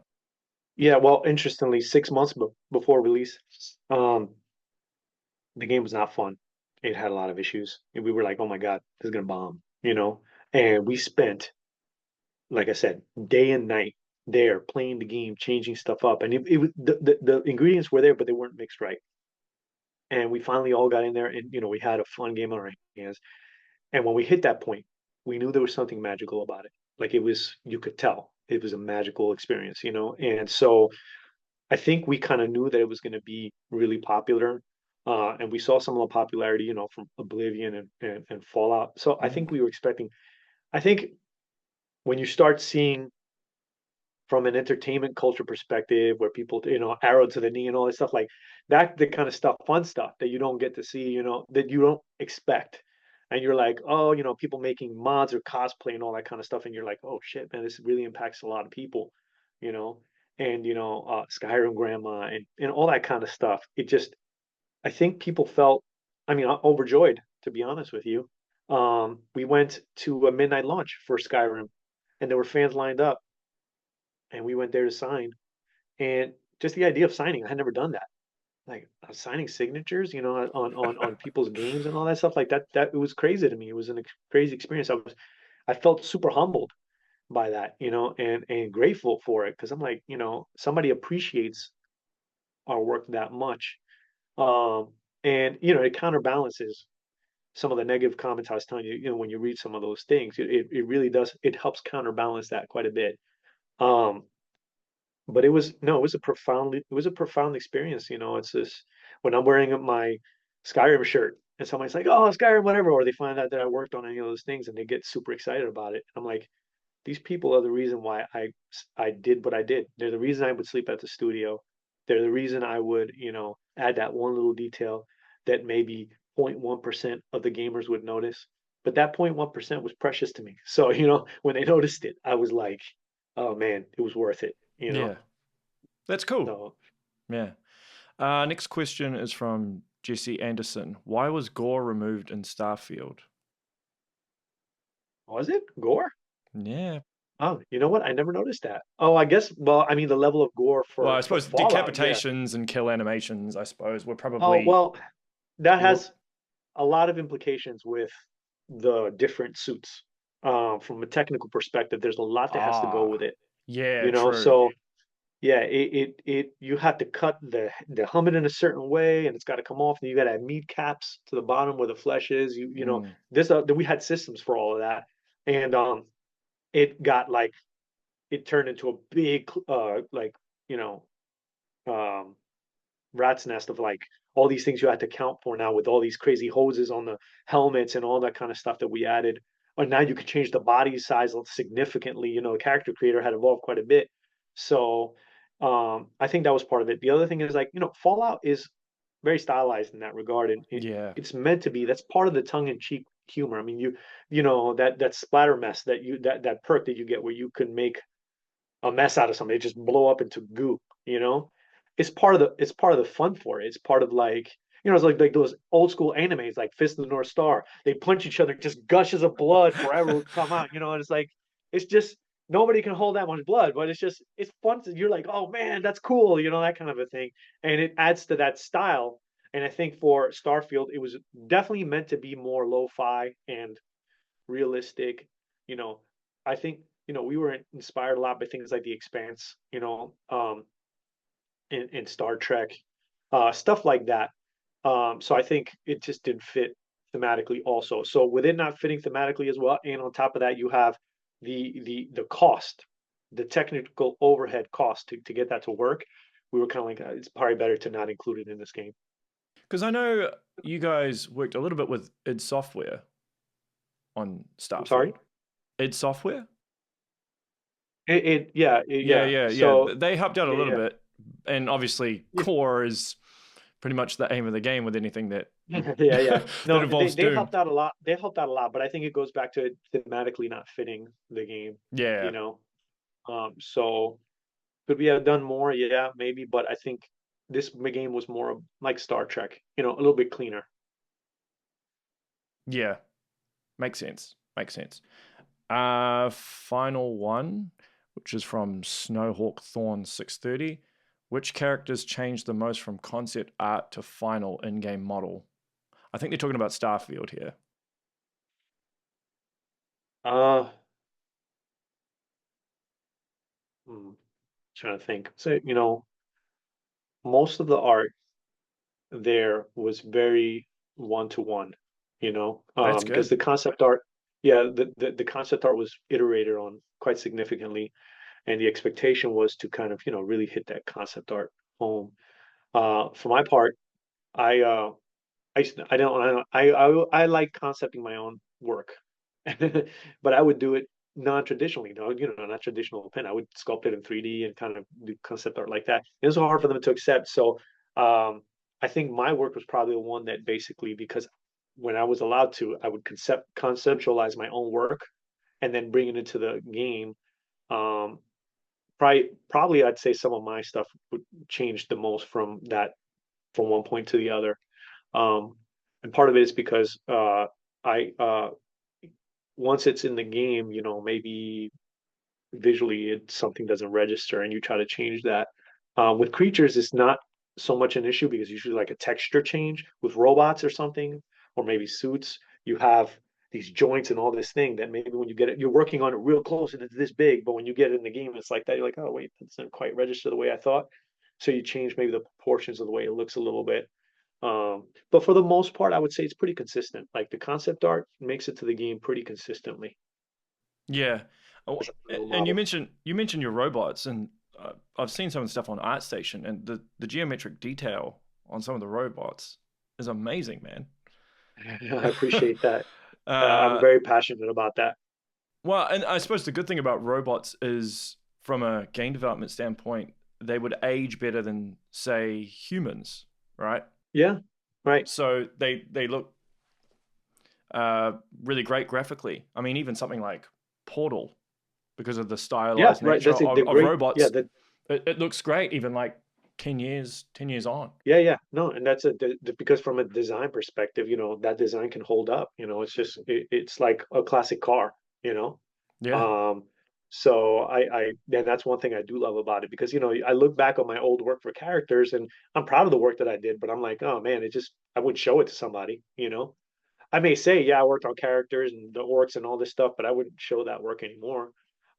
Yeah. Well, interestingly, 6 months before release, um, the game was not fun. It had a lot of issues, and we were like, "Oh my God, this is gonna bomb." And we spent, like I said, day and night there playing the game, changing stuff up, and it was the ingredients were there, but they weren't mixed right. And we finally all got in there, and we had a fun game on our hands. And when we hit that point, we knew there was something magical about it. Like it was, you could tell it was a magical experience. And so I think we kind of knew that it was going to be really popular. And we saw some of the popularity, from Oblivion and Fallout. So I think Mm. we were expecting, I think when you start seeing from an entertainment culture perspective where people, arrow to the knee and all this stuff like that, the kind of stuff, fun stuff that you don't get to see, that you don't expect. And you're like, oh, people making mods or cosplay and all that kind of stuff. And you're like, oh shit, man, this really impacts a lot of people, you know, and, Skyrim grandma and all that kind of stuff. It just, I think people felt, I mean, overjoyed, to be honest with you. We went to a midnight launch for Skyrim and there were fans lined up and we went there to sign. And just the idea of signing, I had never done that. Like I was signing signatures, on people's games and all that stuff like that. That it was crazy to me. It was a crazy experience. I felt super humbled by that, and grateful for it because I'm like, somebody appreciates our work that much. Um, and it counterbalances some of the negative comments I was telling you. When you read some of those things, it really does. It helps counterbalance that quite a bit. Um, but it was no, it was a profound experience. It's this when I'm wearing my Skyrim shirt and somebody's like, "Oh, Skyrim, whatever," or they find out that I worked on any of those things and they get super excited about it. I'm like, these people are the reason why I did what I did. They're the reason I would sleep at the studio. They're the reason I would, add that one little detail that maybe 0.1% of the gamers would notice. But that 0.1% was precious to me. So, when they noticed it, I was like, oh man, it was worth it. Yeah, that's cool. So, Yeah. Next question is from Jesse Anderson. Why was Gore removed in Starfield? Was it Gore? Yeah. Oh, you know what? I never noticed that. Oh, I guess. Well, I mean, the level of gore Well, I for suppose Fallout, yeah. decapitations and kill animations, I suppose, were Oh, probably well, that look. has a lot of implications with the different suits. From a technical perspective, there's a lot that has to go with Ah, it. yeah, You know, true. so yeah, you have to cut the helmet in a certain way, and it's got to come off. And you got to have meat caps to the bottom where the flesh is. You know, Mm. this we had systems for all of that, and it got like it turned into a big like you know um rat's nest of like all these things you had to count for now with all these crazy hoses on the helmets and all that kind of stuff that we added. And now you can change the body size significantly. You know, the character creator had evolved quite a bit. So I think that was part of it. The other thing is like, you know, Fallout is very stylized in that regard. And Yeah. it's meant to be, that's part of the tongue in cheek humor. I mean, you know, that splatter mess that perk that you get where you can make a mess out of something. They just blow up into goo, you know? It's part of the fun for it. It's part of like, you know, it's like those old school animes like Fist of the North Star. They punch each other, just gushes of blood forever would come out, you know, and it's like it's just nobody can hold that much blood, but it's fun to, you're like, oh man, that's cool, you know, that kind of a thing. And it adds to that style. And I think for Starfield, it was definitely meant to be more lo-fi and realistic. You know, I think, you know, we were inspired a lot by things like The Expanse, you know, in Star Trek, stuff like that. So I think it just didn't fit thematically also. So with it not fitting thematically as well, and on top of that, you have the cost, the technical overhead cost to get that to work. We were kind of like, it's probably better to not include it in this game. Because I know you guys worked a little bit with id Software on I'm sorry. Starfield. id Software? Yeah, Yeah. yeah, yeah. So They helped out a little yeah, bit. And obviously, yeah. core is pretty much the aim of the game with anything that Yeah, yeah. that No, involves they Doom. helped out a lot. They helped out a lot, but I think it goes back to it thematically not fitting the game, you Yeah, know. So could we have done more? Yeah, maybe, but I think this game was more like Star Trek, you know, a little bit cleaner. yeah. Makes sense. Makes sense. Final one, which is from Snowhawk Thorn 630. Which characters changed the most from concept art to final in-game model? I think they're talking about Starfield here. Uh, trying to think. So, you know, most of the art there was very one to one, you know, That's because good. the concept art, yeah, the concept art was iterated on quite significantly, and the expectation was to kind of, you know, really hit that concept art home. For my part, I I like concepting my own work, but I would do it non-traditionally, though, you know, not traditional pen. I would sculpt it in 3D and kind of do concept art like that. It was hard for them to accept. So I think my work was probably the one that basically, because when I was allowed to, I would conceptualize my own work and then bring it into the game. Um, probably I'd say some of my stuff would change the most from that, from one point to the other. Um, and part of it is because I once it's in the game, you know, maybe visually something doesn't register, and you try to change that. With creatures, it's not so much an issue because usually like a texture change. With robots or something, or maybe suits, you have these joints and all this thing that maybe when you get it, you're working on it real close and it's this big, but when you get it in the game, it's like that. You're like, oh wait, that doesn't quite register the way I thought. So you change maybe the proportions of the way it looks a little bit. But for the most part, I would say it's pretty consistent. Like the concept art makes it to the game pretty consistently Yeah. Oh, as a final and model. you mentioned your robots, and I've seen some of the stuff on ArtStation, and the geometric detail on some of the robots is amazing, man. I appreciate that. I'm uh, very passionate about that. well, and I suppose the good thing about robots is, from a game development standpoint, they would age better than, say, humans, right? Yeah, right. So they look really great graphically. I mean, even something like Portal, because of the Yeah, stylized right. nature That's it. The of great. Yeah, robots, the it looks great, even like 10 years on. yeah, yeah. No, and that's it. Because from a design perspective, you know, that design can hold up. You know, it's just it's like a classic car. you know? Yeah. Um, so then that's one thing I do love about it because, I look back on my old work for characters and I'm proud of the work that I did, but I'm like, oh man, I wouldn't show it to somebody, I may say, yeah, I worked on characters and the orcs and all this stuff, but I wouldn't show that work anymore.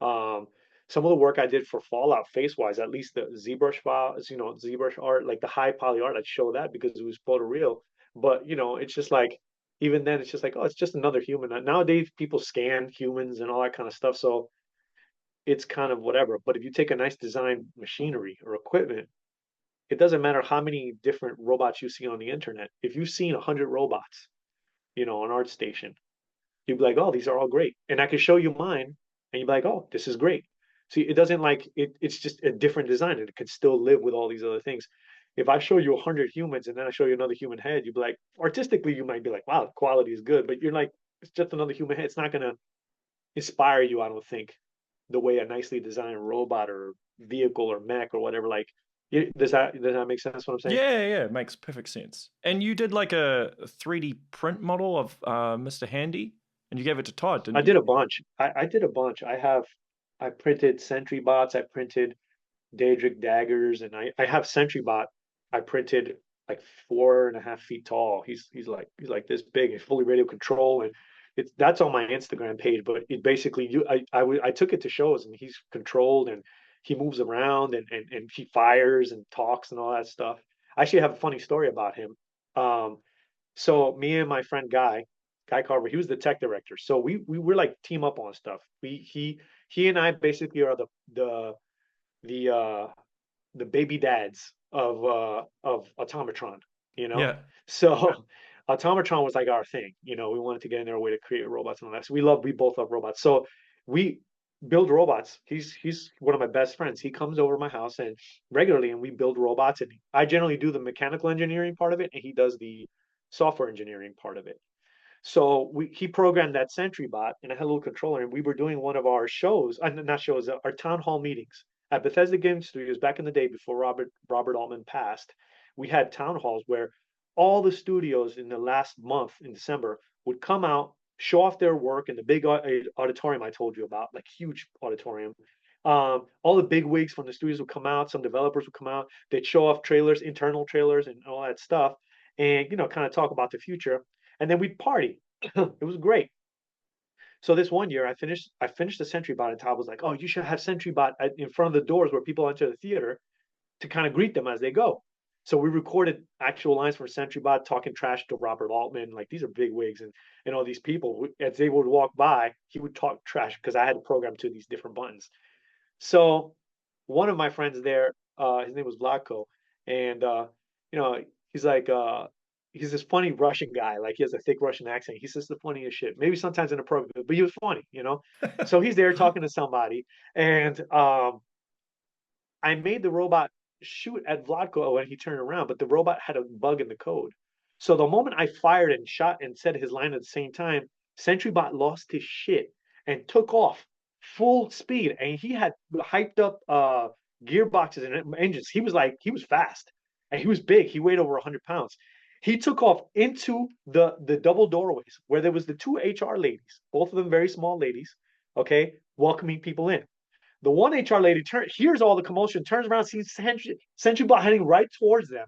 Um, some of the work I did for Fallout face wise, at least the ZBrush files, ZBrush art, like the high poly art, I'd show that because it was photoreal. But it's just like even then, it's just like, oh, it's just another human. Nowadays, people scan humans and all that kind of stuff, so it's kind of whatever. But if you take a nice design machinery or equipment, it doesn't matter how many different robots you see on the internet. If you've seen 100 robots, on ArtStation, you'd be like, oh, these are all great. And I can show you mine, and you'd be like, oh, this is great. See, it doesn't like it's just a different design and it could still live with all these other things. If I show you 100 humans and then I show you another human head, you'd be like, artistically, you might be like, wow, the quality is good, but you're like, it's just another human head. It's not gonna inspire you, I don't think, the way a nicely designed robot or vehicle or mech or whatever. Like, does that make sense? What I'm saying? Yeah, yeah, it makes perfect sense. And you did like a 3D print model of Mr. Handy, and you gave it to Todd, I didn't you? did a bunch. I did a bunch. I printed Sentry bots. I printed Daedric daggers, and I have Sentry bot. I printed like 4.5 feet tall. He's like this big and fully radio control, and that's on my Instagram page. But it basically I took it to shows, and he's controlled and he moves around and he fires and talks and all that stuff. I actually have a funny story about him. Um, so me and my friend Guy Carver, he was the tech director. So we were like team up on stuff. He and I basically are the uh the baby dads of Automatron, you know? Yeah. So Automatron was like our thing. We wanted to get in there a way to create robots and all that. So we both love robots. So we build robots. He's one of my best friends. He comes over to my house and regularly and we build robots and I generally do the mechanical engineering part of it and he does the software engineering part of it. So he programmed that Sentry bot, and I had a little controller, and we were doing one of our shows, not shows, our town hall meetings at Bethesda Game Studios back in the day before Robert Altman passed. We had town halls where all the studios in the last month in December would come out, show off their work in the big auditorium I told you about, like huge auditorium. All the big wigs from the studios would come out. Some developers would come out. They'd show off trailers, internal trailers, and all that stuff, and kind of talk about the future and then we'd party. It was great. So this one year, I finished the Sentry Bot, and Todd was like, "Oh, you should have Sentry Bot in front of the doors where people enter the theater to kind of greet them as they go." So we recorded actual lines from Sentry Bot talking trash to Robert Altman, like these are big wigs, and all these people as they would walk by, he would talk trash because I had to program to these different buttons. So one of my friends there, his name was Vlatko, and you know, he's like he's this funny Russian guy, like he has a thick Russian accent. He's just the funniest shit. Maybe sometimes inappropriate, but he was funny. So he's there talking to somebody, and I made the robot shoot at Vlatko when he turned around, but the robot had a bug in the code. So the moment I fired and shot and said his line at the same time, SentryBot lost his shit and took off full speed. And he had hyped up gearboxes and engines. He was fast and he was big. He weighed over 100 pounds. He took off into the double doorways where there was the two HR ladies, both of them very small ladies, okay, welcoming people in. The one HR lady hears all the commotion, turns around, sees SentryBot heading right towards them,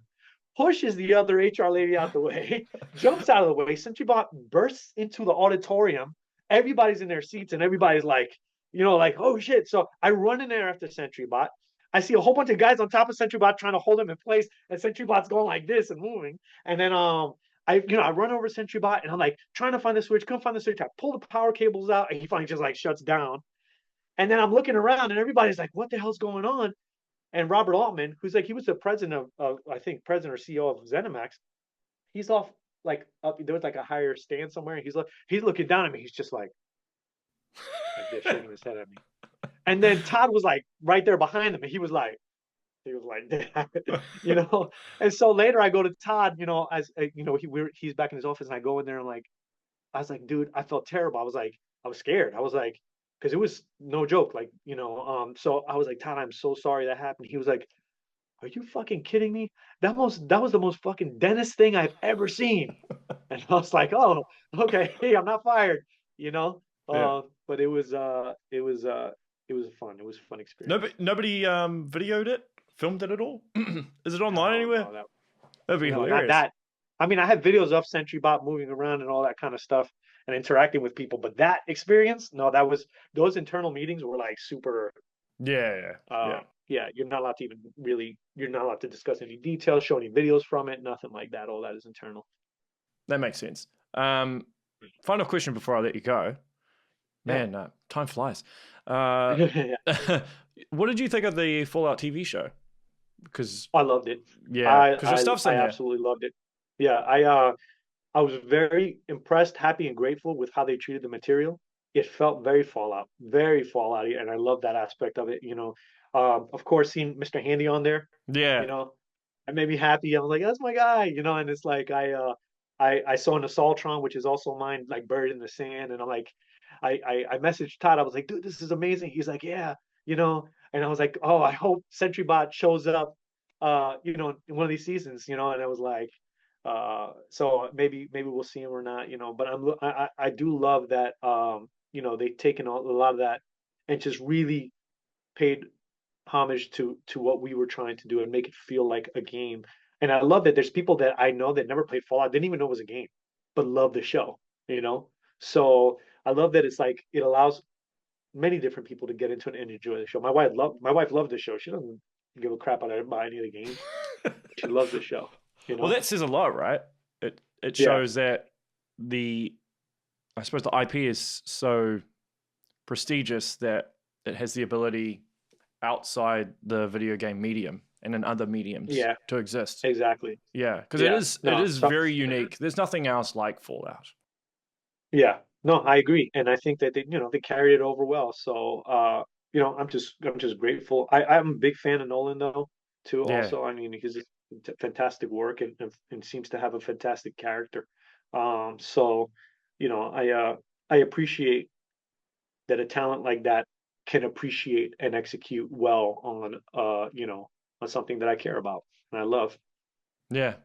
pushes the other HR lady out the way, jumps out of the way. SentryBot bursts into the auditorium. Everybody's in their seats and everybody's like, oh shit. So I run in there after SentryBot. I see a whole bunch of guys on top of SentryBot trying to hold him in place, and SentryBot's going like this and moving. And then I run over SentryBot and I'm like trying to find the switch, couldn't find the switch. I pull the power cables out and he finally just like shuts down. And then I'm looking around and everybody's like, what the hell's going on? And Robert Altman, who's like, he was the president of I think, president or CEO of ZeniMax, he's off like up, there was like a higher stand somewhere. And he's looking down at me. He's just like this, shaking his head at me. And then Todd was like right there behind him. And he was like that. And so later I go to Todd, as he's back in his office and I go in there and I was like, dude, I felt terrible. I was scared. I was like, because it was no joke. So I was like, Todd, I'm so sorry that happened. He was like, are you fucking kidding me? That was the most fucking dentist thing I've ever seen. And I was like, oh, okay, hey, I'm not fired, you know. Yeah. but it was a fun experience. Nobody videoed it, filmed it at all. Is it online No, anywhere? no, that That'd be no, not hilarious. that. I mean, I had videos of SentryBot moving around and all that kind of stuff and interacting with people, but that experience, no, that was those internal meetings were like super. Yeah, yeah, yeah. Yeah, you're not allowed to even really, you're not allowed to discuss any details, show any videos from it, nothing like that. All that is internal. That makes sense. Final question before I let you go. Yeah. Man, time flies. Uh, Yeah. what did you think of the Fallout TV show? Because I loved it. yeah, because your stuff's I in there. absolutely loved it. Yeah, I was very impressed, happy, and grateful with how they treated the material. It felt very Fallout, and I love that aspect of it. Of course, seeing Mr. Handy on there, you Yeah, know, it made me happy. I was like, that's my guy, and it's like I saw an Assaultron, which is also mine, like buried in the sand, and I'm like, I messaged Todd. I was like, dude, this is amazing. He's like, yeah, and I was like, oh, I hope SentryBot shows up, in one of these seasons, and I was like. So maybe we'll see him or not, But I do love that they've taken a lot of that and just really paid homage to what we were trying to do and make it feel like a game. And I love that there's people that I know that never played Fallout, didn't even know it was a game, but love the show, you know. So I love that it's like it allows many different people to get into it and enjoy the show. My wife loved the show. She doesn't give a crap about any of the games. She loves the show, you well, know. that says a lot, right? It Yeah, shows that the I suppose the IP is so prestigious that it has the ability outside the video game medium and in other mediums yeah, to exist. exactly. Yeah, because Yeah, it no, is so very unique. There's nothing else like Fallout. yeah, no, I agree, and I think that they carried it over well. So I'm just grateful. I'm a big fan of Nolan though too. Yeah, Also, I mean, he's just fantastic work and seems to have a fantastic character. So I appreciate that a talent like that can appreciate and execute well on on something that I care about and I love. yeah,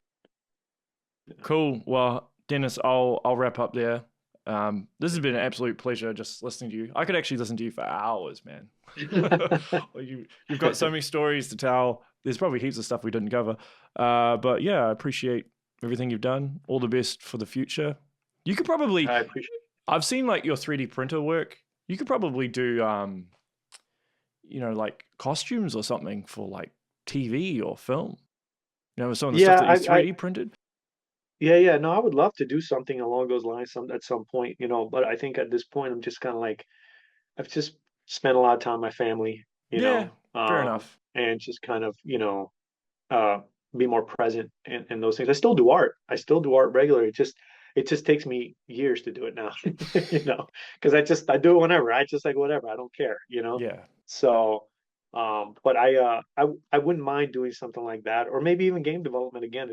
cool. Well, Dennis, I'll wrap up there. This has been an absolute pleasure just listening to you. I could actually listen to you for hours, man. You've got so many stories to tell. There's probably heaps of stuff we didn't cover. But yeah, I appreciate everything you've done. All the best for the future. You could probably, I appreciate. I've seen like your 3D printer work. You could probably do, like costumes or something for like TV or film. Some of the stuff Yeah, that you 3D printed. yeah. No, I would love to do something along those lines at some point, but I think at this point I'm just kind of like I've just spent a lot of time with my family, Yeah, fair enough. and just kind of, uh, be more present in those things. I still do art. I still do art regularly. It just takes me years to do it now, because I do it whenever. I just like whatever. I don't care. Yeah. So, but I wouldn't mind doing something like that, or maybe even game development again.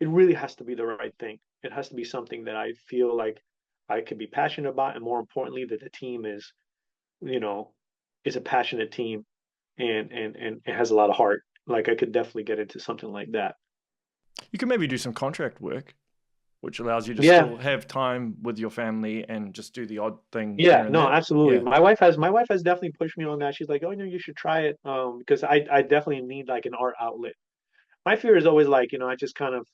It really has to be the right thing. It has to be something that I feel like I could be passionate about, and more importantly, that the team you know, is a passionate team and it has a lot of heart. Like I could definitely get into something like that. You can maybe do some contract work, which allows you to Yeah, still have time with your family and just do the odd thing yeah, here and no, there. absolutely. Yeah. My wife has definitely pushed me on that. She's like, oh, you should try it. Because I definitely need like an art outlet. My fear is always like, I just kind of,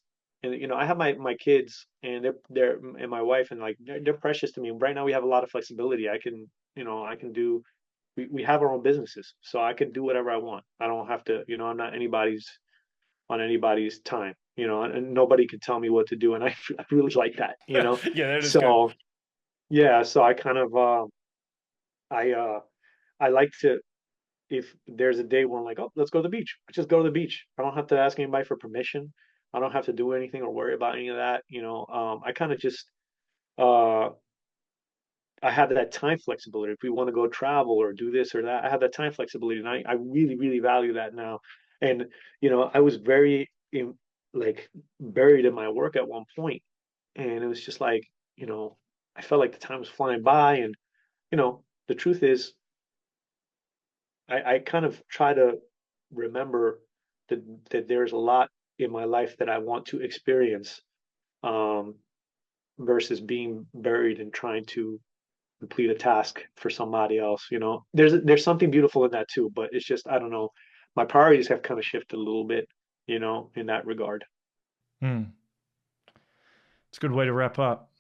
and I have my kids and they're and my wife and like they're precious to me. Right now we have a lot of flexibility. I can do. We have our own businesses, so I can do whatever I want. I don't have to. I'm not anybody's time. And nobody can tell me what to do, and I really like that. Yeah, that is good. So yeah, so I kind of I I like to if there's a day where I'm like, oh, let's go to the beach. I just go to the beach. I don't have to ask anybody for permission. I don't have to do anything or worry about any of that. I kind of just uh I have that time flexibility. If we want to go travel or do this or that, I have that time flexibility, and I really, really value that now. And I was like buried in my work at one point, and it was just like I felt like the time was flying by, and the truth is, I kind of try to remember that there's a lot in my life that I want to experience, um, versus being buried and trying to complete a task for somebody else. You know, there's something beautiful in that too, but it's just I don't know. My priorities have kind of shifted a little bit, you know, in that regard. Hmm. It's a good way to wrap up.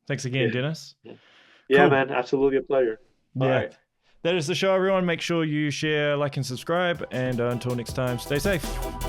Thanks again, Yeah, Dennis. yeah, yeah, Cool. man, absolutely a pleasure. All Yeah. right, That is the show, everyone. Make sure you share, like, and subscribe. And until next time, stay safe.